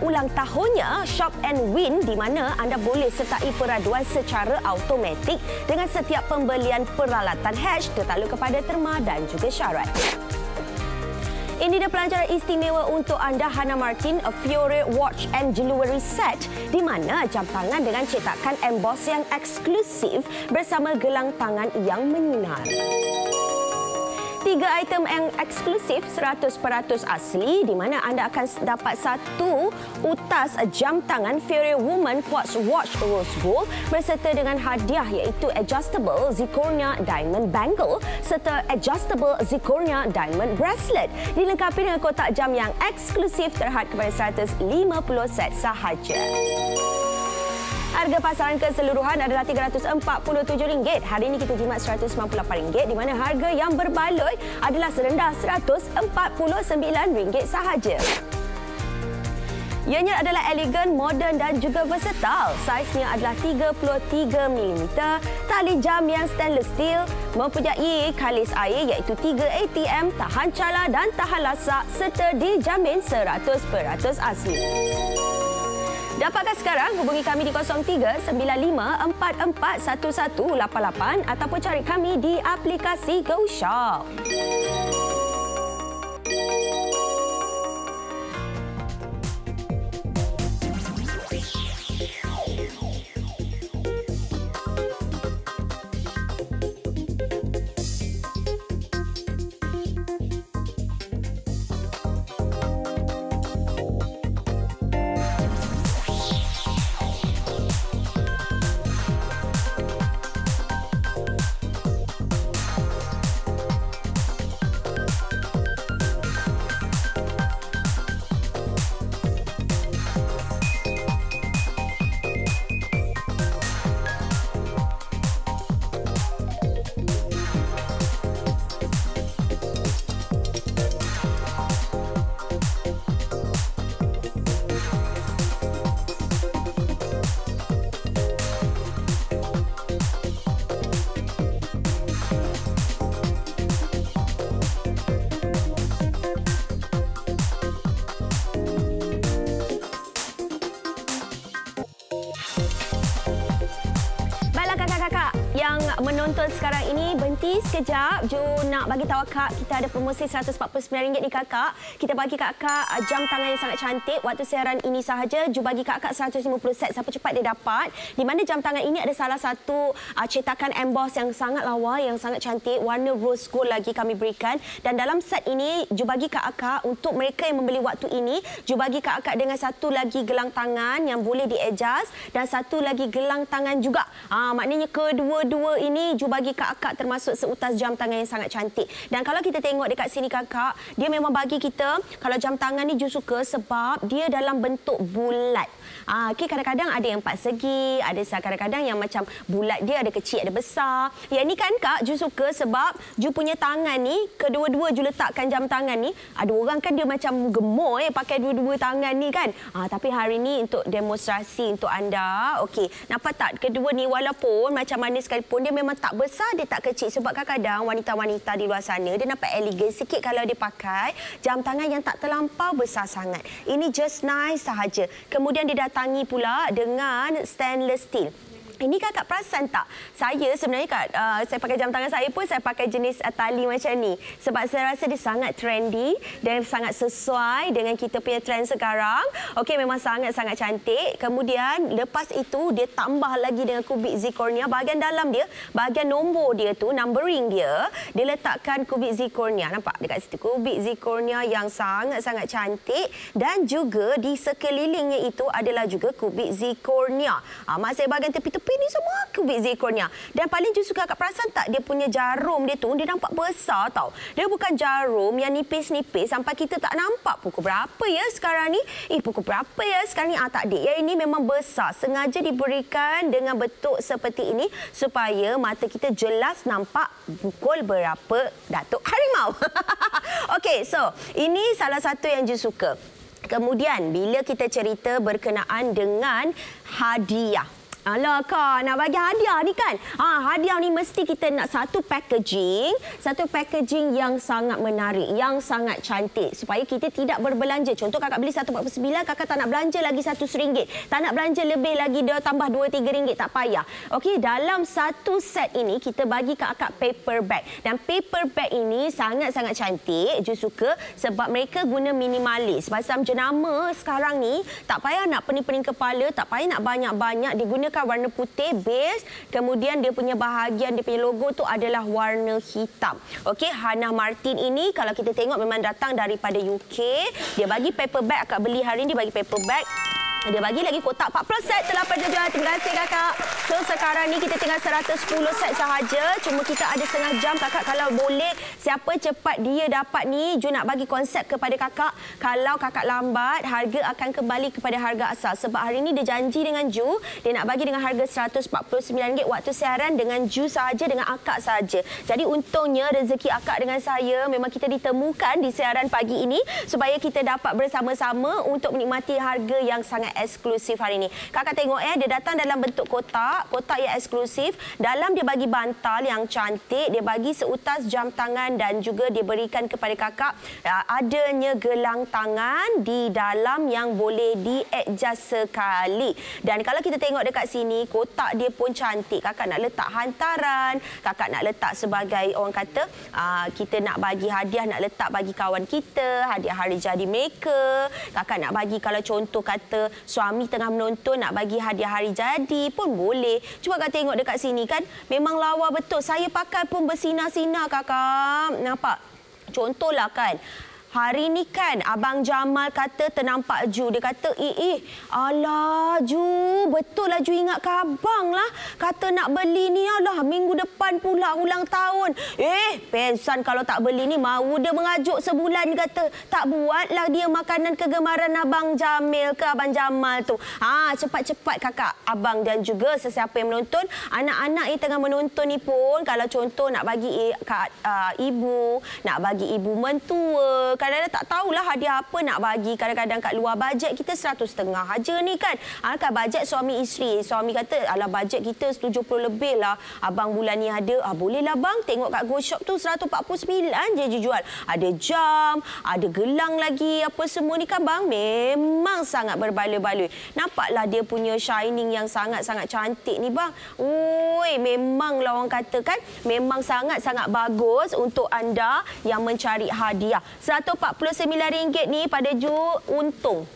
ulang tahunnya Shop and Win, di mana anda boleh sertai peraduan secara automatik dengan setiap pembelian peralatan tertakluk kepada terma dan juga syarat. Ini dia pelajaran istimewa untuk anda, Hannah Martin Fiore Watch and Jewelry Set, di mana jam tangan dengan cetakan emboss yang eksklusif bersama gelang tangan yang menyinar. 3 item yang eksklusif 100% asli, di mana anda akan dapat satu utas jam tangan Fiore Woman Quartz Watch Rose Gold berserta dengan hadiah iaitu adjustable zirconia diamond bangle serta adjustable zirconia diamond bracelet, dilengkapi dengan kotak jam yang eksklusif terhad kepada 150 set sahaja. Harga pasaran keseluruhan adalah RM347. Hari ini kita jimat RM198, di mana harga yang berbaloi adalah serendah RM149 sahaja. Ianya adalah elegan, moden dan juga versatile. Saiznya adalah 33mm. Tali jam yang stainless steel, mempunyai kalis air iaitu 3 ATM, tahan cala dan tahan lasak serta dijamin 100% asli. Dapatkan sekarang, hubungi kami di 0395441188 ataupun cari kami di aplikasi Go Shop. Yang menonton sekarang ini, berhenti sekejap. Jo nak bagi tahu Kak, kita ada promosi RM149 ni Kakak. Kita bagi Kakak jam tangan yang sangat cantik. Waktu siaran ini sahaja, Jo bagi Kakak 150 set. Siapa cepat dia dapat. Di mana jam tangan ini ada salah satu cetakan emboss yang sangat lawa, yang sangat cantik. Warna rose gold lagi kami berikan. Dan dalam set ini, Jo bagi Kakak untuk mereka yang membeli waktu ini, Jo bagi Kakak dengan satu lagi gelang tangan yang boleh di-adjust dan satu lagi gelang tangan juga. Maknanya kedua-dua ini Ju bagi Kak termasuk seutas jam tangan yang sangat cantik. Dan kalau kita tengok dekat sini Kakak, dia memang bagi kita, kalau jam tangan ni Ju suka sebab dia dalam bentuk bulat. Okey, kadang-kadang ada yang 4 segi, ada kadang-kadang yang macam bulat, dia ada kecil, ada besar. Yang ni kan Kak, Ju suka sebab Ju punya tangan ni, kedua-dua Ju letakkan jam tangan ni. Ada orang kan dia macam gemuk pakai dua-dua tangan ni kan. Tapi hari ni untuk demonstrasi untuk anda. Okey, nampak tak? Kedua ni walaupun macam mana sekalipun, dia memang tak besar, dia tak kecil. Sebab kadang-kadang wanita-wanita di luar sana, dia nampak elegan sikit kalau dia pakai jam tangan yang tak terlampau besar sangat. Ini just nice sahaja. Kemudian didatangi pula dengan stainless steel. Ini Kakak perasan tak? Saya sebenarnya saya pakai jam tangan saya pun saya pakai jenis tali macam ni. Sebab saya rasa dia sangat trendy dan sangat sesuai dengan kita punya trend sekarang. Okey, memang sangat-sangat cantik. Kemudian lepas itu dia tambah lagi dengan kubik zirconia. Bahagian dalam dia, bahagian nombor dia tu, numbering dia, dia letakkan kubik zirconia. Nampak dekat situ? Kubik zirconia yang sangat-sangat cantik. Dan juga di sekelilingnya itu adalah juga kubik zirconia. Mak saya bahagian tepi-tepi ni semua kubik zirconia. Dan paling Ju suka Kak perasan tak, dia punya jarum dia tu, dia nampak besar tau. Dia bukan jarum yang nipis-nipis sampai kita tak nampak pukul berapa ya sekarang ni. Pukul berapa ya sekarang ni? Tak ada. Yang ini memang besar. Sengaja diberikan dengan bentuk seperti ini supaya mata kita jelas nampak pukul berapa Datuk Harimau. Okey, so ini salah satu yang Ju suka. Kemudian bila kita cerita berkenaan dengan hadiah. Alah Kak, nak bagi hadiah ni kan? Hadiah ni mesti kita nak satu packaging yang sangat menarik, yang sangat cantik supaya kita tidak berbelanja. Contoh Kakak beli 149, Kakak tak nak belanja lagi RM100. Tak nak belanja lebih lagi, dia tambah RM2-3, tak payah. Okey, dalam satu set ini kita bagi Kakak paper bag. Dan paper bag ini sangat-sangat cantik. Ju suka sebab mereka guna minimalis. Pasal jenama sekarang ni tak payah nak pening-pening kepala, tak payah nak banyak-banyak, digunakan warna putih base, kemudian dia punya bahagian, dia punya logo tu adalah warna hitam. Okey, Hannah Martin ini kalau kita tengok memang datang daripada UK. Dia bagi paper bag, Akak beli hari ni, dia bagi paper bag. Dia bagi lagi kotak 40 set telah penjualan. Terima kasih Kakak. So sekarang ni kita tinggal 110 set sahaja. Cuma kita ada setengah jam Kakak. Kalau boleh, siapa cepat dia dapat ni, Ju nak bagi konsep kepada Kakak. Kalau Kakak lambat, harga akan kembali kepada harga asal. Sebab hari ni dia janji dengan Ju, dia nak bagi dengan harga RM149 waktu siaran dengan Ju sahaja, dengan Akak sahaja. Jadi untungnya rezeki Akak dengan saya memang kita ditemukan di siaran pagi ini supaya kita dapat bersama-sama untuk menikmati harga yang sangat eksklusif hari ini. Kakak tengok dia datang dalam bentuk kotak yang eksklusif. Dalam dia bagi bantal yang cantik, dia bagi seutas jam tangan dan juga dia berikan kepada Kakak adanya gelang tangan di dalam yang boleh di-adjust sekali. Dan kalau kita tengok dekat sini, kotak dia pun cantik. Kakak nak letak hantaran, Kakak nak letak sebagai orang kata kita nak bagi hadiah, nak letak bagi kawan kita, hadiah hari jadi mereka. Kakak nak bagi kalau contoh kata suami tengah menonton nak bagi hadiah hari jadi pun boleh. Cuba Kak tengok dekat sini kan, memang lawa betul. Saya pakai pun bersinar-sinar Kakak. Nampak? Contohlah kan, hari ni kan Abang Jamal kata ternampak Ju. Dia kata, alah Ju, betul lah Ju ingat ke abang lah. Kata nak beli ni, alah minggu depan pula ulang tahun. Pesan kalau tak beli ni, mahu dia mengajuk sebulan. Kata, tak buatlah dia makanan kegemaran Abang Jamil ke Abang Jamal tu. Cepat-cepat Kakak, abang dan juga sesiapa yang menonton. Anak-anak yang tengah menonton ni pun, kalau contoh nak bagi ibu, nak bagi ibu mentua, kadang-kadang tak tahulah hadiah apa nak bagi. Kadang-kadang kat luar bajet kita 150 aja ni kan. Kan bajet suami isteri. Suami kata, alah bajet kita 70 lebih lah. Abang bulan ni ada. Bolehlah bang, tengok kat Go Shop tu 149 je jual. Ada jam, ada gelang lagi, apa semua ni kan bang. Memang sangat berbaloi-baloi. Nampaklah dia punya shining yang sangat-sangat cantik ni bang. Memanglah orang kata kan, memang sangat-sangat bagus untuk anda yang mencari hadiah. RM149 ni pada Ju untung.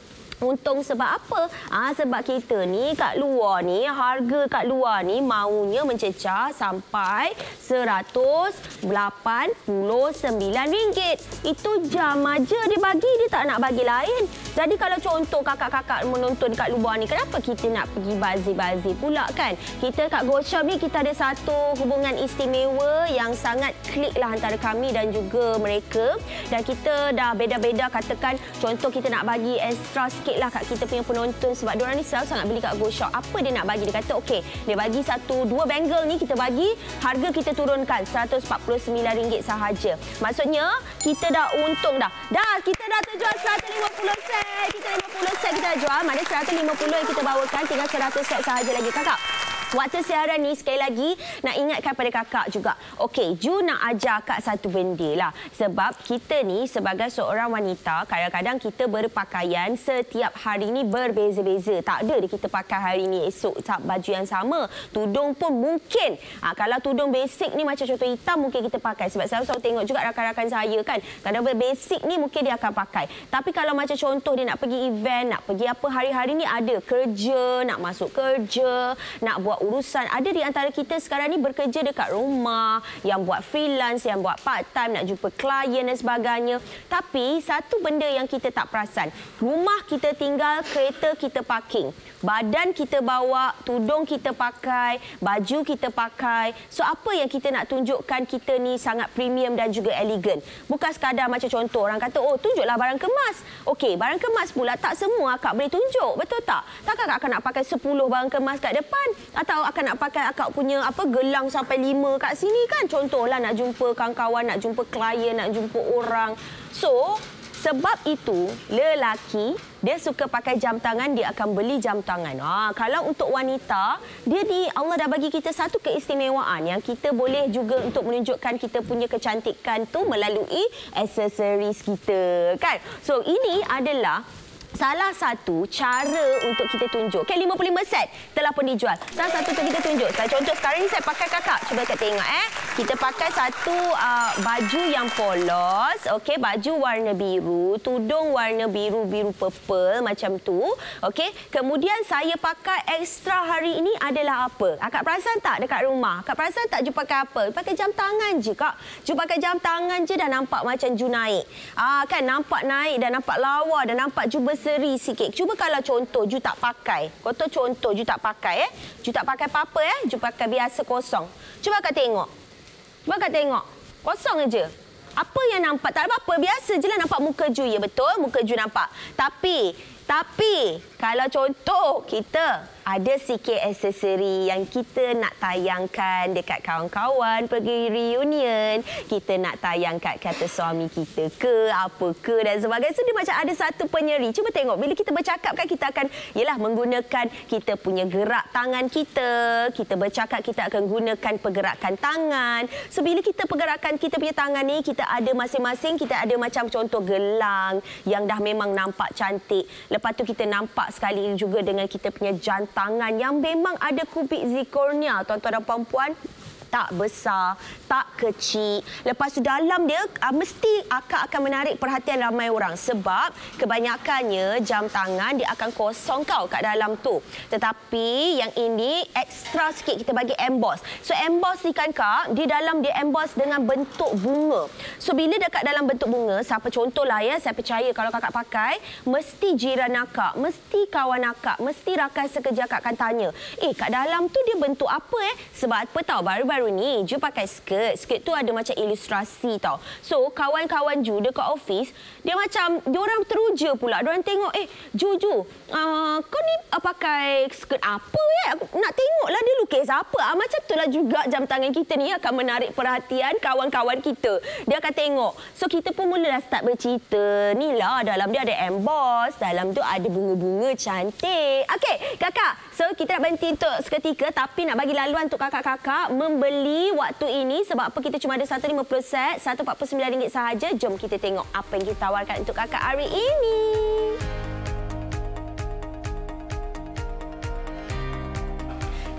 Untung sebab apa? Sebab kita ni kat luar ni, harga kat luar ni maunya mencecah sampai RM189. Itu jam aja dia bagi, dia tak nak bagi lain. Jadi kalau contoh kakak-kakak menonton kat luar ni, kenapa kita nak pergi bazir-bazir pula kan? Kita kat GoShop ni kita ada satu hubungan istimewa yang sangat klik lah antara kami dan juga mereka. Dan kita dah beda-beda, katakan contoh kita nak bagi extra sikit lah kat kita punya penonton sebab diorang ni selalu sangat beli kat GoShop. Apa dia nak bagi? Dia kata okey, dia bagi dua bangle ni kita bagi, harga kita turunkan RM149 sahaja. Maksudnya kita dah untung dah. Kita dah terjual 150 set. Kita 50 set kita dah jual. Mana 150 yang kita bawakan, tinggal 100 set sahaja lagi kakak. Waktu siaran ni sekali lagi nak ingatkan pada kakak juga. Okey, Ju nak ajar kak satu benda lah. Sebab kita ni sebagai seorang wanita, kadang-kadang kita berpakaian setiap hari ni berbeza-beza. Tak ada kita pakai hari ni, esok tak baju yang sama. Tudung pun mungkin. Kalau tudung basic ni macam contoh hitam mungkin kita pakai. Sebab saya selalu tengok juga rakan-rakan saya kan. Kalau basic ni mungkin dia akan pakai. Tapi kalau macam contoh dia nak pergi event, nak pergi apa, hari-hari ni ada kerja, nak masuk kerja, nak buat urusan. Ada di antara kita sekarang ni bekerja dekat rumah, yang buat freelance, yang buat part time, nak jumpa klien dan sebagainya. Tapi satu benda yang kita tak perasan, rumah kita tinggal, kereta kita parking, badan kita bawa, tudung kita pakai, baju kita pakai. So apa yang kita nak tunjukkan kita ni sangat premium dan juga elegan. Bukan sekadar macam contoh orang kata, oh tunjuklah barang kemas. Okey, barang kemas pula tak semua akak boleh tunjuk, betul tak? Takkan akak nak pakai 10 barang kemas kat depan? Atau akan nak pakai akak punya gelang sampai 5 kat sini kan? Contohlah nak jumpa kawan-kawan, nak jumpa klien, nak jumpa orang. So, sebab itu lelaki dia suka pakai jam tangan, dia akan beli jam tangan. Kalau untuk wanita, Allah dah bagi kita satu keistimewaan yang kita boleh juga untuk menunjukkan kita punya kecantikan tu melalui aksesoris kita kan. So ini adalah salah satu cara untuk kita tunjuk. Okay, 55 set telah pun dijual. Salah satu tu kita tunjuk. Contoh sekarang ni saya pakai kakak. Cuba kita tengok Kita pakai satu baju yang polos. Okey, baju warna biru, tudung warna biru-biru purple macam tu. Okey, kemudian saya pakai ekstra hari ini adalah apa? Akak perasan tak dekat rumah? Akak perasan tak Ju pakai apa? Pakai jam tangan je kak. Ju pakai jam tangan je dah nampak macam Ju naik. Kan nampak naik, dah nampak lawa, dah nampak Ju seri sikit. Cuba kalau contoh Ju tak pakai. Contoh Ju tak pakai Ju tak pakai apa-apa Ju pakai biasa kosong. Cuba kau tengok. Kosong aja. Apa yang nampak? Tak ada apa-apa. Biasa je lah nampak muka Ju. Ya betul, muka Ju nampak. Tapi kalau contoh kita ada sikit aksesori yang kita nak tayangkan dekat kawan-kawan pergi reunion, kita nak tayang kat kata suami kita ke, apa ke dan sebagainya. So, dia macam ada satu penyeri. Cuba tengok, bila kita bercakap kan kita akan menggunakan kita punya gerak tangan kita. Kita bercakap, kita akan gunakan pergerakan tangan. So, bila kita pergerakan kita punya tangan ni, kita ada masing-masing, kita ada macam contoh gelang yang dah memang nampak cantik. Lepas tu kita nampak sekali juga dengan kita punya jam tangan yang memang ada kubik zirconia, tuan-tuan dan puan-puan. Tak besar, tak kecil. Lepas tu dalam dia mesti akak akan menarik perhatian ramai orang. Sebab kebanyakannya jam tangan dia akan kosong kat dalam tu. Tetapi yang ini ekstra sikit kita bagi emboss. So emboss ni kan kak, di dalam dia emboss dengan bentuk bunga. So bila dekat dalam bentuk bunga, siapa contohlah saya percaya kalau kakak pakai, mesti jiran akak, mesti kawan akak, mesti rakan sekerja akak akan tanya, kat dalam tu dia bentuk apa Sebab apa tahu baru-baru ni Ju pakai skirt. Skirt tu ada macam ilustrasi tau. So kawan-kawan Ju dekat office, dia macam diorang teruja pula. Diorang tengok, Ju, kau ni pakai skirt apa nak tengoklah dia lukis apa. Macam itulah juga jam tangan kita ni akan menarik perhatian kawan-kawan kita. Dia akan tengok. So kita pun mulalah start bercerita. Ni lah dalam dia ada emboss, dalam tu ada bunga-bunga cantik. Okey, kakak. So kita nak berhenti untuk seketika tapi nak bagi laluan untuk kakak-kakak membeli waktu ini sebab apa kita cuma ada 150 set, RM149 sahaja. Jom kita tengok apa yang kita tawarkan untuk kakak hari ini.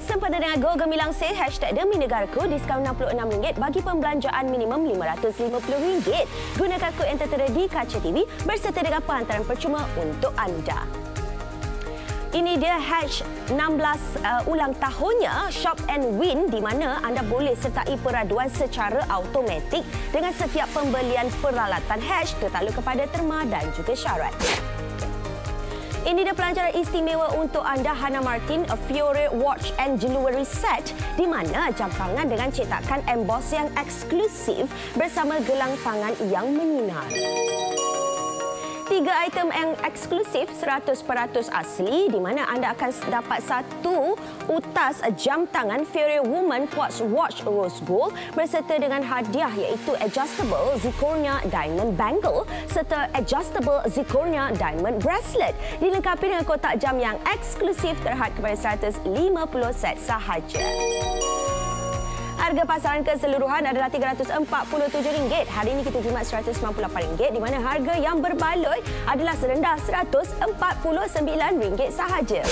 Sempena dengan Go Gemilang Sale #DemiNegaraku, diskaun RM66 bagi pembelanjaan minimum RM550. Gunakan kod yang tertera di kaca TV berserta dengan penghantaran percuma untuk anda. Ini dia Hatch 16 ulang tahunnya Shop and Win di mana anda boleh sertai peraduan secara automatik dengan setiap pembelian peralatan Hatch tertakluk kepada terma dan juga syarat. Ini dia pelancaran istimewa untuk anda Hannah Martin A Fiore Watch and Jewelry Set di mana jam tangan dengan cetakan emboss yang eksklusif bersama gelang tangan yang menyinar. 3 item yang eksklusif 100% asli di mana anda akan dapat satu utas jam tangan Fiore Woman Quartz Watch Rose Gold berserta dengan hadiah iaitu adjustable zirconia diamond bangle serta adjustable zirconia diamond bracelet dilengkapi dengan kotak jam yang eksklusif terhad kepada 150 set sahaja. Harga pasaran keseluruhan adalah RM347. Hari ini kita jimat RM198 di mana harga yang berbaloi adalah serendah RM149 sahaja.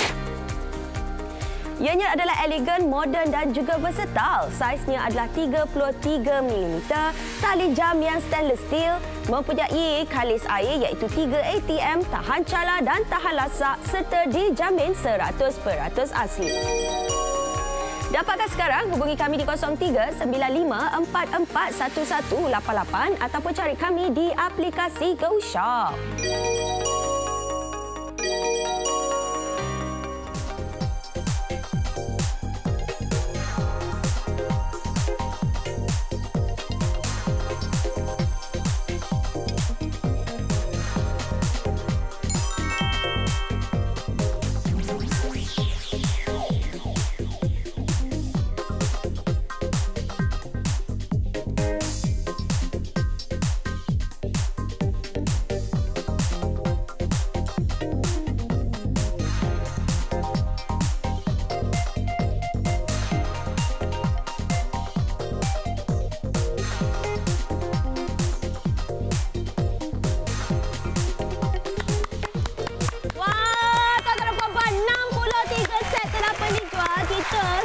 Ianya adalah elegan, moden dan juga versatile. Saiznya adalah 33mm, tali jam yang stainless steel, mempunyai kalis air iaitu 3 ATM, tahan cala dan tahan lasak serta dijamin 100% asli. Dapatkan sekarang, hubungi kami di 0395441188 ataupun cari kami di aplikasi GoShop.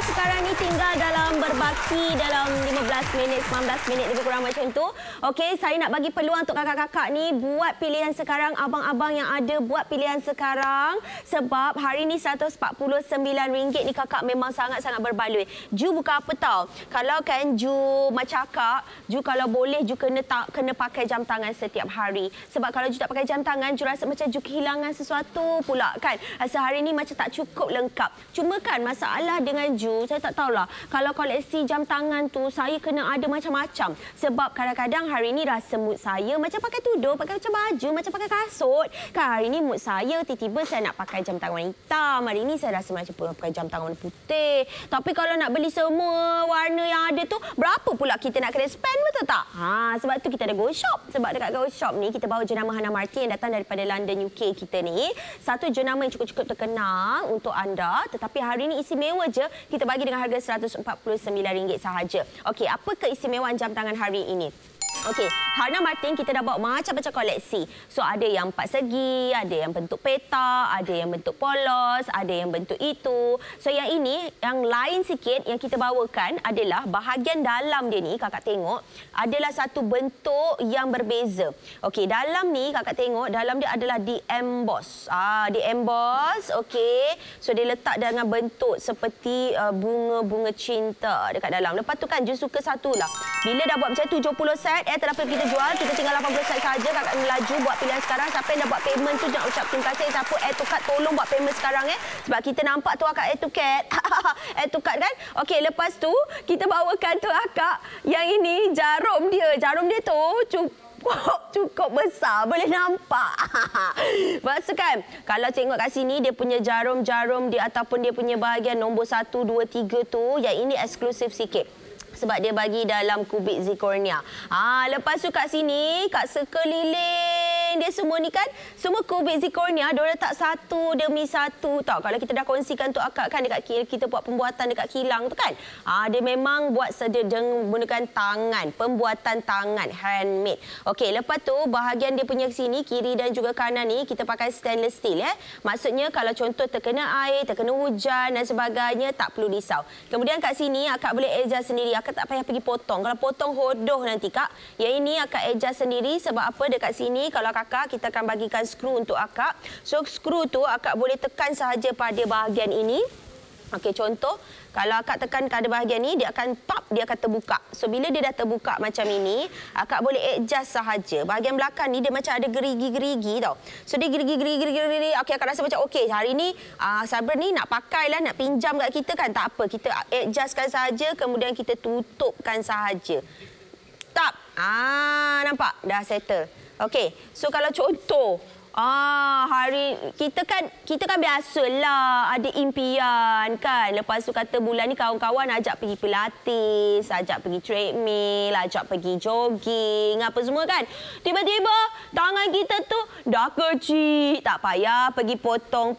Sekarang ni tinggal dalam berbaki dalam 15 minit, 19 minit lebih kurang macam tu. Okey, saya nak bagi peluang untuk kakak-kakak ni buat pilihan sekarang, abang-abang yang ada buat pilihan sekarang sebab hari ni RM149 ni kakak memang sangat-sangat berbaloi. Ju bukan apa tau. Kalau kan Ju macam akak, Ju kalau boleh Ju kena pakai jam tangan setiap hari. Sebab kalau Ju tak pakai jam tangan, Ju rasa macam Ju kehilangan sesuatu pula kan. Rasa hari ni macam tak cukup lengkap. Cuma kan masalah dengan Ju, saya tak tahulah. Kalau koleksi jam tangan tu, saya kena ada macam-macam. Sebab kadang-kadang hari ni rasa mood saya macam pakai tudung, pakai macam baju, macam pakai kasut. Kan hari ni mood saya tiba-tiba saya nak pakai jam tangan warna hitam. Hari ni saya rasa macam pakai jam tangan warna putih. Tapi kalau nak beli semua warna yang ada tu, berapa pula kita nak kena spend, betul tak? Sebab tu kita ada GoShop. Sebab dekat GoShop ni kita bawa jenama Hannah Martin yang datang daripada London, UK kita ni. Satu jenama yang cukup-cukup terkenal untuk anda. Tetapi hari ni istimewa je, kita bagi dengan harga RM149 sahaja. Okey, apa keistimewaan jam tangan hari ini? Okey, Hannah Martin kita dah bawa macam-macam koleksi. So ada yang 4 segi, ada yang bentuk petak, ada yang bentuk polos, ada yang bentuk itu. So yang ini, yang lain sikit yang kita bawakan adalah bahagian dalam dia ni, kakak tengok, adalah satu bentuk yang berbeza. Okey, dalam ni kakak tengok, dalam dia adalah di-emboss. Di-emboss, okey. So dia letak dengan bentuk seperti bunga-bunga cinta dekat dalam. Lepas tu kan, Ju suka satulah. Bila dah buat macam 70 set, terdapat kita jual, kita tinggal 80 set saja. Kakak melaju buat pilihan sekarang. Siapa yang dah buat payment tu, nak ucap terima kasih. Siapa add to cart, tolong buat payment sekarang sebab kita nampak tu akak add to cart. Add to cart kan? Okey, lepas tu kita bawakan tu akak yang ini jarum dia. Jarum dia tu cukup besar, boleh nampak. Maksud kan, kalau tengok kat sini dia punya jarum-jarum dia ataupun dia punya bahagian nombor 1, 2, 3 tu, yang ini eksklusif sikit. Sebab dia bagi dalam kubik zirconia. Lepas tu kat sini, kat sekeliling dia semua ni kan, semua kubik zirconia dia letak satu demi satu tau. Kalau kita dah kongsikan tu akak kan dekat kita buat pembuatan dekat kilang tu kan. Dia memang buat dengan menggunakan tangan, pembuatan tangan, handmade. Okey, lepas tu bahagian dia punya sini, kiri dan juga kanan ni kita pakai stainless steel Maksudnya kalau contoh terkena air, terkena hujan dan sebagainya, tak perlu risau. Kemudian kat sini akak boleh adjust sendiri. Akak tak payah pergi potong. Kalau potong hodoh nanti kak. Yang ini akak adjust sendiri sebab apa, dekat sini kalau kakak kakak, kita akan bagikan skru untuk akak. So, skru tu akak boleh tekan sahaja pada bahagian ini. Okey, contoh, kalau akak tekan pada bahagian ni, dia akan pop, dia akan terbuka. So, bila dia dah terbuka macam ini, akak boleh adjust sahaja. Bahagian belakang ni, dia macam ada gerigi-gerigi tau. So, dia gerigi-gerigi. Okey, akak rasa macam, okey, hari ni Sabra ni nak pakai lah, nak pinjam kat kita kan. Tak apa, kita adjustkan sahaja, kemudian kita tutupkan sahaja. Tap. Nampak? Dah settle. Okey, so kalau contoh, hari kita kan biasalah ada impian kan. Lepas tu kata bulan ni kawan-kawan ajak pergi pilates, ajak pergi treadmill, ajak pergi jogging, apa semua kan. Tiba-tiba tangan kita tu dah kecil. Tak payah pergi potong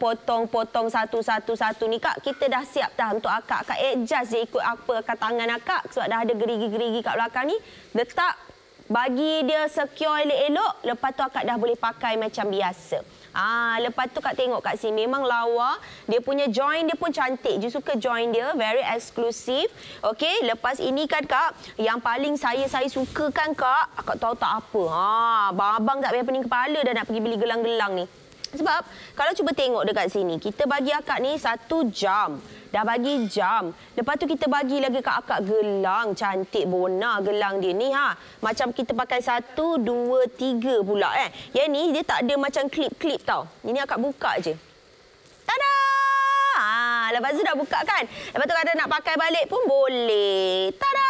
satu-satu ni kak. Kita dah siap dah untuk akak. Akak adjust je ikut apa kat tangan akak. Sebab dah ada gerigi-gerigi kat belakang ni. Letak. Bagi dia secure elok-elok, lepas tu akak dah boleh pakai macam biasa. Lepas tu kak tengok kat sini, memang lawa. Dia punya join dia pun cantik. You suka join dia, very eksklusif. Okey, lepas ini kan kak, yang paling saya suka kan kak, akak tahu tak apa. Abang tak payah pening kepala dah nak pergi beli gelang-gelang ni. Sebab kalau cuba tengok dekat sini, kita bagi akak ni 1 jam. Dah bagi jam. Lepas tu kita bagi lagi kat akak gelang. Cantik bona gelang dia ni. Macam kita pakai 1, 2, 3 pula. Yang ni dia tak ada macam klip-klip tau. Ini akak buka je. Tada! Lepas tu dah buka kan. Lepas tu kalau nak pakai balik pun boleh. Tada!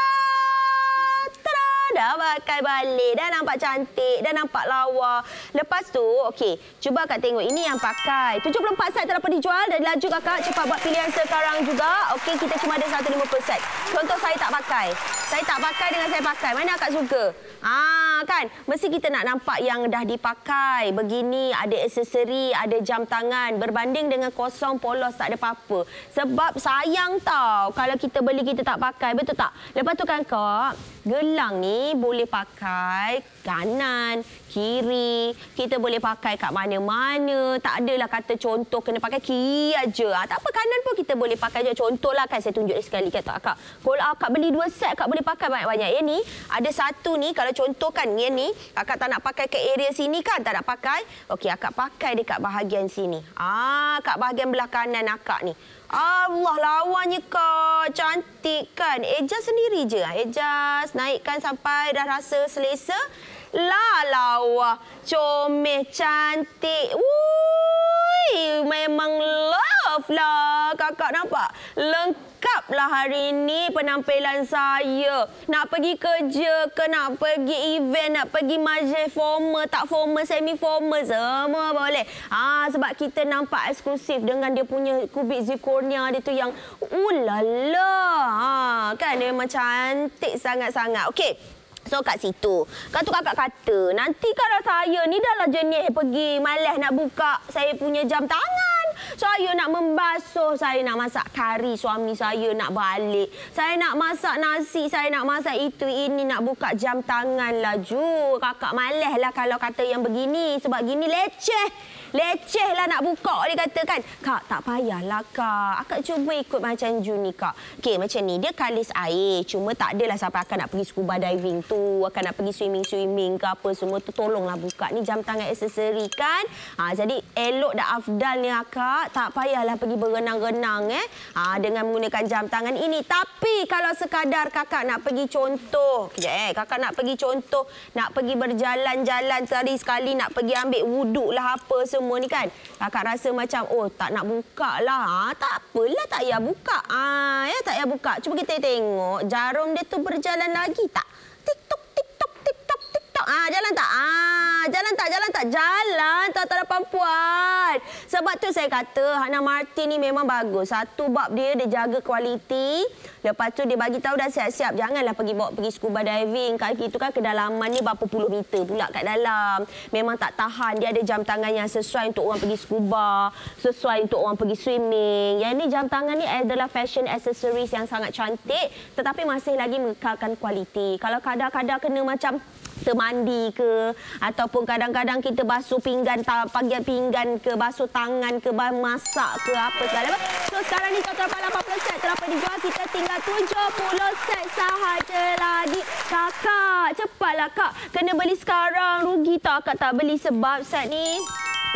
Dah pakai balik, dah nampak cantik, dah nampak lawa. Lepas tu, okey, cuba akak tengok. Ini yang pakai. 74 set tak dapat dijual. Dah laju kakak, cepat buat pilihan sekarang juga. Okey, kita cuma ada 150 set. Contoh saya tak pakai. Saya tak pakai dengan saya pakai. Mana akak suka? Kan? Mesti kita nak nampak yang dah dipakai. Begini, ada aksesori, ada jam tangan. Berbanding dengan kosong, polos, tak ada apa-apa. Sebab sayang tau kalau kita beli kita tak pakai. Betul tak? Lepas tu kan kak, gelang ni boleh pakai kanan, kiri. Kita boleh pakai kat mana-mana. Tak adalah kata contoh kena pakai kiri aja. Tak apa, kanan pun kita boleh pakai je. Contohlah kan, saya tunjuk sekali kata akak. Kalau akak beli 2 set, akak boleh pakai banyak-banyak. Yang ni, ada 1 ni, kalau contoh kan, yang ni, akak tak nak pakai ke area sini kan, tak nak pakai. Okey, akak pakai dekat bahagian sini. Kat bahagian belah kanan akak ni. Allah, lawanya kak. Cantik kan? Adjust sendiri je. Adjust, naikkan sampai dah rasa selesa. Lawa. Comel, cantik. Memang love lah. Kakak nampak? Lengkaplah hari ini penampilan saya. Nak pergi kerja ke, nak pergi event, nak pergi majlis formal, tak formal, semi formal, semua boleh. Sebab kita nampak eksklusif dengan dia punya kubik zirconia dia tu yang ulala. Kan dia memang cantik sangat-sangat. Okey. So kat situ. Kan tu kakak kata, nanti kalau saya ni dah lah jenis pergi malas nak buka saya punya jam tangan. Saya nak membasuh, saya nak masak kari, suami saya nak balik. Saya nak masak nasi, saya nak masak itu, ini, nak buka jam tangan laju. Kakak malas lah kalau kata yang begini. Sebab gini leceh. Leceh lah nak buka, dia kata kan. Kak, tak payahlah kak. Akak cuba ikut macam Juni kak. Okey, macam ni. Dia kalis air. Cuma tak adalah sampai akak nak pergi scuba diving tu. Akak nak pergi swimming ke apa semua tu. Tolonglah buka. Ni jam tangan aksesori kan. Jadi elok dah afdal ni akak. Tak payahlah pergi berenang-renang dengan menggunakan jam tangan ini. Tapi kalau sekadar kakak nak pergi contoh. Kejap kakak nak pergi contoh. Nak pergi berjalan-jalan sekali nak pergi ambil wuduk lah apa semua ni kan. Kakak rasa macam, tak nak buka lah. Tak apalah, tak payah buka. Tak payah buka. Cuba kita tengok jarum dia tu berjalan lagi tak? TikTok, TikTok, TikTok, TikTok. Jalan tak? Jalan tak? Jalan tak? Jalan tak ada perempuan. Sebab tu saya kata Hannah Martin ni memang bagus. Satu bab dia jaga kualiti. Lepas tu dia bagi tahu dah siap-siap. Janganlah bawa pergi scuba diving. Kaki tu kan kedalaman ni berapa puluh meter pula kat dalam. Memang tak tahan. Dia ada jam tangan yang sesuai untuk orang pergi scuba. Sesuai untuk orang pergi swimming. Yang ni jam tangan ni adalah fashion accessories yang sangat cantik. Tetapi masih lagi mengekalkan kualiti. Kalau kadar-kadar kena macam termandi ke, ataupun kadang-kadang kita basuh pinggan, bagian pinggan ke, basuh tangan ke, masak ke, apa segala. So sekarang ni total 80 set telah dijual, kita tinggal 70 set sahaja lagi. Kakak, cepatlah kak, kena beli sekarang. Rugi tak kak tak beli sebab set ni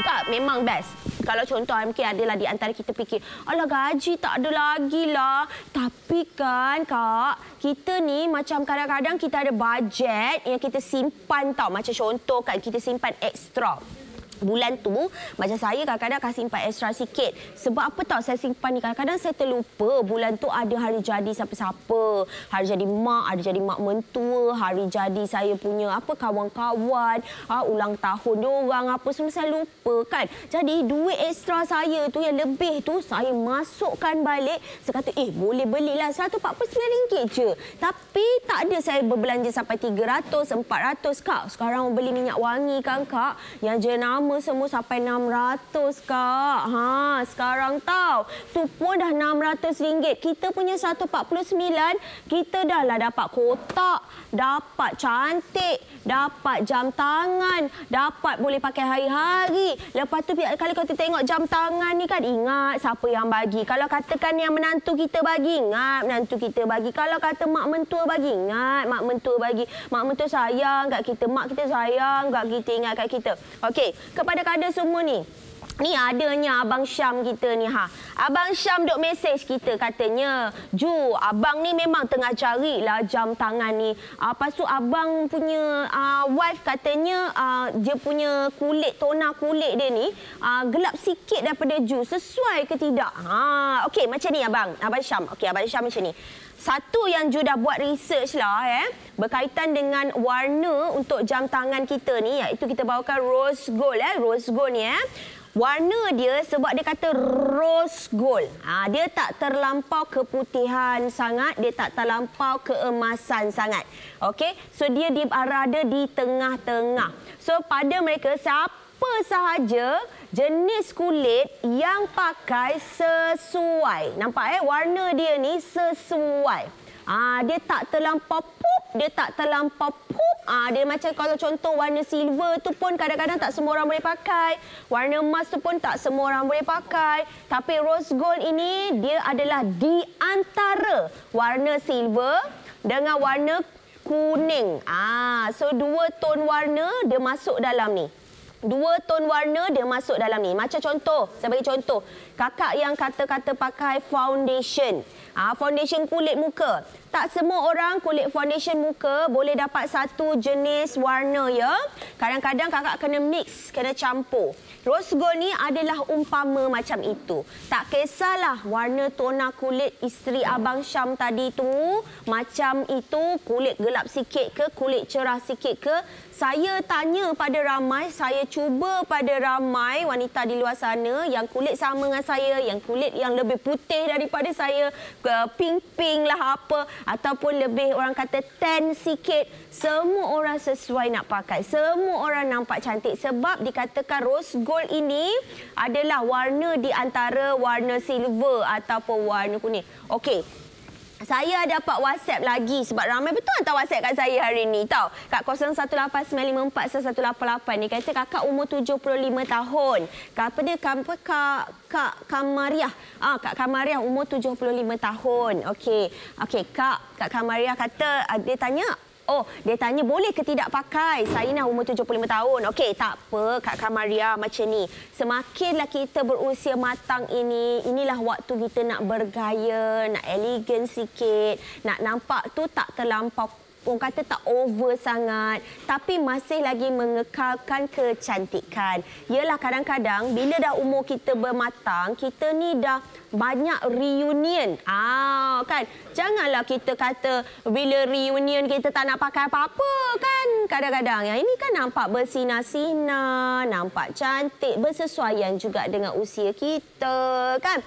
kak memang best. Kalau contoh mungkin adalah di antara kita fikir, alah gaji tak ada lagi lah. Tapi kan kak, kita ni macam kadang-kadang kita ada bajet yang kita simpan tau. Macam contoh kan, kita simpan ekstra. Bulan tu, macam saya kadang-kadang akan simpan ekstra sikit. Sebab apa tahu saya simpan ni? Kadang-kadang saya terlupa bulan tu ada hari jadi siapa-siapa. Hari jadi mak, ada jadi mak mentua, hari jadi saya punya apa kawan-kawan, ulang tahun diorang, apa semua saya lupa kan. Jadi duit ekstra saya tu yang lebih tu saya masukkan balik. Saya kata, boleh belilah RM149 je. Tapi tak ada saya berbelanja sampai 300, 400 kak. Sekarang beli minyak wangi kan kak, yang jenama semua sampai 600 kak. Sekarang tahu tu pun dah RM600. Kita punya 149, kita dah lah dapat kotak, dapat cantik, dapat jam tangan, dapat boleh pakai hari-hari. Lepas tu kali kalau kita tengok jam tangan ni kan, ingat siapa yang bagi. Kalau katakan yang menantu kita bagi, ingat menantu kita bagi. Kalau kata mak mentua bagi, ingat mak mentua bagi. Mak mentua sayang kat kita, mak kita sayang kat kita, ingat kat kita. Okey, kepada kader semua ni. Ni adanya Abang Syam kita ni Abang Syam duk mesej kita katanya, Ju, abang ni memang tengah carilah jam tangan ni. Lepas tu abang punya wife katanya dia punya kulit, tona kulit dia ni gelap sikit daripada Ju. Sesuai ke tidak? Okey, macam ni Abang Syam. Okey, Abang Syam macam ni. Satu yang Ju dah buat research lah berkaitan dengan warna untuk jam tangan kita ni, iaitu kita bawakan rose gold rose gold ni warna dia sebab dia kata rose gold. Dia tak terlampau keputihan sangat, dia tak terlampau keemasan sangat. Okey, so dia berada di tengah-tengah. So pada mereka siapa sahaja jenis kulit yang pakai sesuai. Nampak warna dia ni sesuai. Dia tak terlampau pup, dia tak terlampau pup. Dia macam kalau contoh warna silver tu pun kadang-kadang tak semua orang boleh pakai. Warna emas tu pun tak semua orang boleh pakai. Tapi rose gold ini dia adalah di antara warna silver dengan warna kuning. So dua ton warna dia masuk dalam ni. Dua ton warna dia masuk dalam ni. Macam contoh, saya bagi contoh. Kakak yang kata-kata pakai foundation. Foundation kulit muka. Tak semua orang kulit foundation muka boleh dapat satu jenis warna ya. Kadang-kadang kakak kena mix, kena campur. Rose gold ni adalah umpama macam itu. Tak kisahlah warna tona kulit isteri Abang Syam tadi tu macam itu, kulit gelap sikit ke, kulit cerah sikit ke. Saya tanya pada ramai, saya cuba pada ramai wanita di luar sana yang kulit sama dengan saya, yang kulit yang lebih putih daripada saya, pink-pink lah apa, ataupun lebih orang kata tan sikit. Semua orang sesuai nak pakai. Semua orang nampak cantik sebab dikatakan rose gold ini adalah warna di antara warna silver ataupun warna kuning. Okey. Saya dapat WhatsApp lagi sebab ramai betul hantar WhatsApp kat saya hari ni tau. Kat 0189541188 ni kata kakak umur 75 tahun. Apa dia? Kak Kamariah. Kak Kamariah umur 75 tahun. Okey. Kak Kamariah kata dia tanya, dia tanya boleh ke tidak pakai? Saya dah umur 75 tahun. Okey, tak apa Kak Kamaria macam ni. Semakinlah kita berusia matang ini, inilah waktu kita nak bergaya, nak elegan sikit, nak nampak tu tak terlampau, orang kata tak over sangat, tapi masih lagi mengekalkan kecantikan. Yalah kadang-kadang bila dah umur kita bermatang, kita ni dah banyak reunion. Kan? Janganlah kita kata bila reunion kita tak nak pakai apa-apa kan. Kadang-kadang yang ini kan nampak bersinar-sinar, nampak cantik, bersesuaian juga dengan usia kita kan.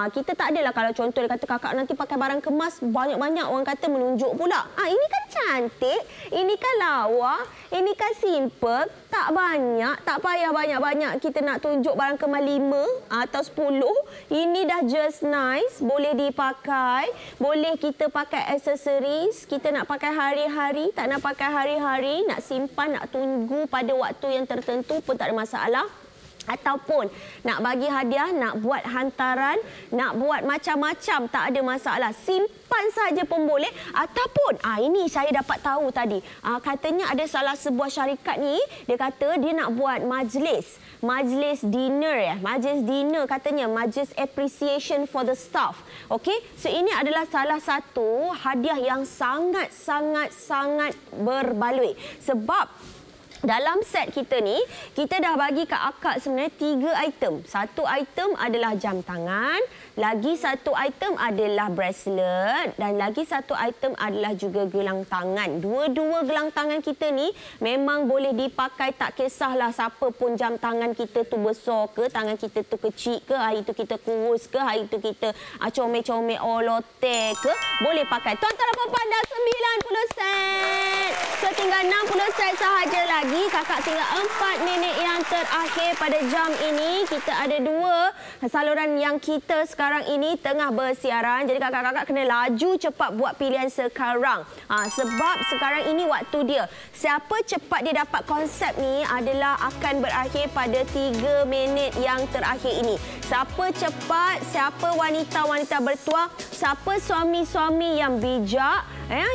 Kita tak adalah kalau contoh dia kata kakak nanti pakai barang kemas banyak-banyak, orang kata menunjuk pula. Ini kan cantik, ini kan lawa, ini kan simple, tak banyak, tak payah banyak-banyak kita nak tunjuk barang kemas 5 atau 10. Ini dah just nice, boleh dipakai, boleh kita pakai aksesoris, kita nak pakai hari-hari, tak nak pakai hari-hari, nak simpan, nak tunggu pada waktu yang tertentu pun tak ada masalah. Ataupun nak bagi hadiah, nak buat hantaran, nak buat macam-macam, tak ada masalah. Simpan saja pun boleh. Ataupun, ini saya dapat tahu tadi. Katanya ada salah sebuah syarikat ni, dia kata dia nak buat majlis. Majlis dinner ya. Majlis dinner katanya. Majlis appreciation for the staff. Okey, so ini adalah salah satu hadiah yang sangat berbaloi. Sebab dalam set kita ni, kita dah bagi kat akak sebenarnya 3 item. Satu item adalah jam tangan, lagi satu item adalah bracelet dan lagi satu item adalah juga gelang tangan. Dua-dua gelang tangan kita ni memang boleh dipakai, tak kisahlah siapa pun jam tangan kita tu besar ke, tangan kita tu kecil ke, hari tu kita kurus ke, hari tu kita comel-comel olote ke, boleh pakai. Tuan-tuan dan puan-puan, dah 90 set. So tinggal 60 set sahaja lagi. Kakak tinggal 4 minit yang terakhir pada jam ini. Kita ada 2 saluran yang kita sekarang ini tengah bersiaran. Jadi kakak-kakak kena laju cepat buat pilihan sekarang. Sebab sekarang ini waktu dia. Siapa cepat dia dapat konsep ni adalah akan berakhir pada 3 minit yang terakhir ini. Siapa cepat, siapa wanita-wanita bertuah, siapa suami-suami yang bijak,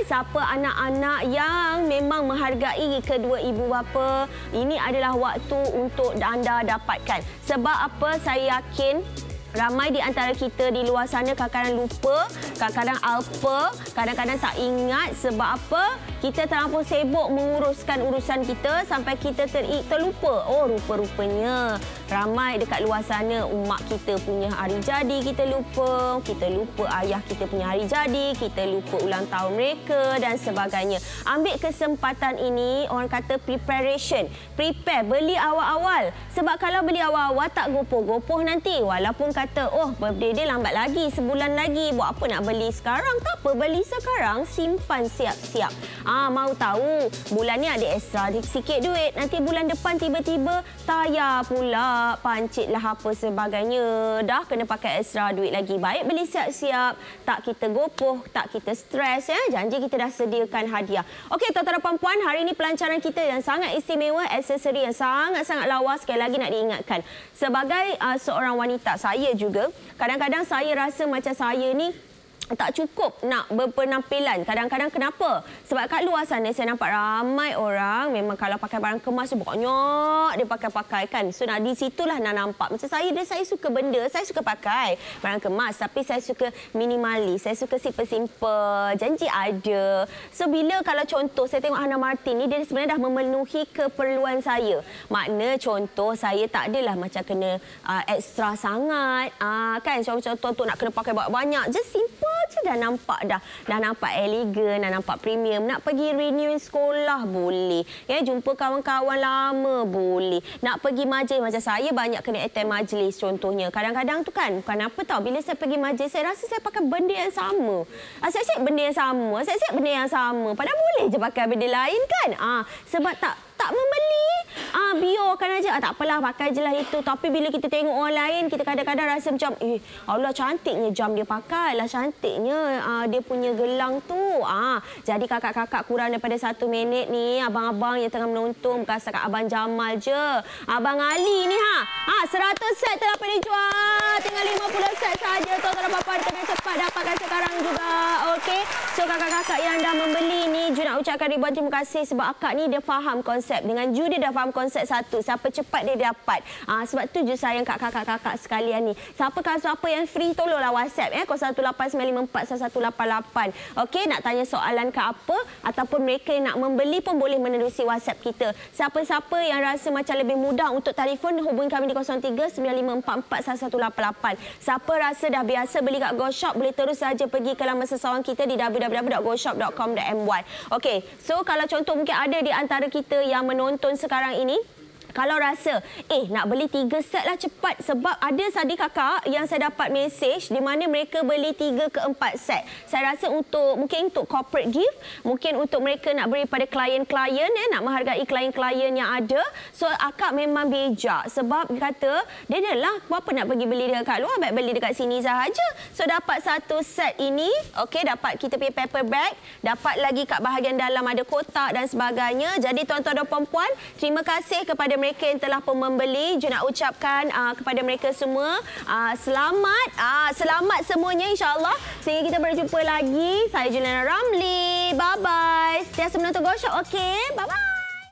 siapa anak-anak yang memang menghargai kedua ibu bapa, ini adalah waktu untuk anda dapatkan. Sebab apa? Saya yakin ramai di antara kita di luar sana kadang-kadang lupa, kadang-kadang alpa, kadang-kadang tak ingat. Sebab apa? Kita terlampau sibuk menguruskan urusan kita sampai kita terlupa. Oh, rupa-rupanya ramai dekat luar sana mak kita punya hari jadi kita lupa ayah kita punya hari jadi, kita lupa ulang tahun mereka dan sebagainya. Ambil kesempatan ini, orang kata preparation. Prepare, beli awal-awal. Sebab kalau beli awal-awal tak gopoh-gopoh nanti. Walaupun kata, oh birthday dia lambat lagi, sebulan lagi, buat apa nak beli sekarang? Tak apa, beli sekarang, simpan siap-siap. Mau tahu, bulan ni ada extra sikit duit, nanti bulan depan tiba-tiba tayar pula, pancit lah apa sebagainya. Dah kena pakai extra duit lagi. Baik beli siap-siap, tak kita gopoh, tak kita stres ya. Janji kita dah sediakan hadiah. Okey, tuan-tuan dan puan-puan, hari ini pelancaran kita yang sangat istimewa, aksesori yang sangat-sangat lawas. Sekali lagi nak diingatkan, sebagai seorang wanita, saya juga kadang-kadang saya rasa macam saya ni tak cukup nak berpenampilan. Kadang-kadang kenapa? Sebab kat luar sana saya nampak ramai orang memang kalau pakai barang kemas banyak dia pakai-pakai kan. So di situlah nak nampak. Macam saya suka benda, saya suka pakai barang kemas tapi saya suka minimalis. Saya suka simple-simple. Janji ada. So bila kalau contoh saya tengok Hannah Martin ni, dia sebenarnya dah memenuhi keperluan saya. Makna contoh saya tak adalah macam kena ekstra sangat. Kan contoh untuk nak kena pakai banyak. Just simple je dah nampak dah. Dah nampak elegan, dah nampak premium. Nak pergi renew sekolah boleh. Ya, jumpa kawan-kawan lama boleh. Nak pergi majlis macam saya banyak kena attend majlis contohnya. Kadang-kadang tu kan bukan apa tau. Bila saya pergi majlis saya rasa saya pakai benda yang sama. Asyik-asyik benda yang sama. Asyik-asyik benda yang sama. Padahal boleh je pakai benda lain kan. Sebab tak membeli. Biarkan aja. Tak apalah, pakai je lah itu. Tapi bila kita tengok orang lain, kita kadang-kadang rasa macam, Allah cantiknya jam dia pakai lah, cantiknya dia punya gelang tu. Jadi kakak-kakak kurang daripada 1 minit ni, abang-abang yang tengah menonton, bukan setakat Abang Jamal je. Abang Ali ni 100 set telah dijual. Tinggal 50 set saja. Tuan-tuan dan puan-puan kena cepat dapatkan sekarang juga. Okey. So kakak-kakak yang dah membeli ni, Ju nak ucapkan ribuan terima kasih sebab akak ni dia faham konsep. Dengan Ju dia dah faham konsep satu. Siapa cepat dia dapat. Sebab tu Ju sayang kat kakak-kakak sekalian ni. Siapa yang free tolonglah WhatsApp 0189441188. Okey, nak tanya soalan ke apa ataupun mereka yang nak membeli pun boleh menerusi WhatsApp kita. Siapa-siapa yang rasa macam lebih mudah untuk telefon, hubungi kami di 0395441188. Siapa rasa dah biasa beli kat Go Shop, boleh terus saja pergi ke laman sesawan kita di www.goshop.com.my. Okey, so kalau contoh mungkin ada di antara kita yang menonton sekarang ini, Kalau rasa, nak beli 3 set lah cepat. Sebab ada tadi kakak yang saya dapat mesej di mana mereka beli 3 ke 4 set. Saya rasa mungkin untuk corporate gift, mungkin untuk mereka nak beri pada klien-klien, nak menghargai klien-klien yang ada. So akak memang bijak sebab kata, dia adalah apa nak pergi beli dekat luar, baik beli dekat sini sahaja. So dapat 1 set ini, okey, dapat kita punya paper bag, dapat lagi kat bahagian dalam ada kotak dan sebagainya. Jadi tuan-tuan dan puan-puan, terima kasih kepada mereka yang telah pun membeli. Ju nak ucapkan kepada mereka semua selamat semuanya insya-Allah. Sehingga kita berjumpa lagi. Saya Juliana Ramli. Bye bye. Sentiasa menonton Go Shop. Okey, bye bye.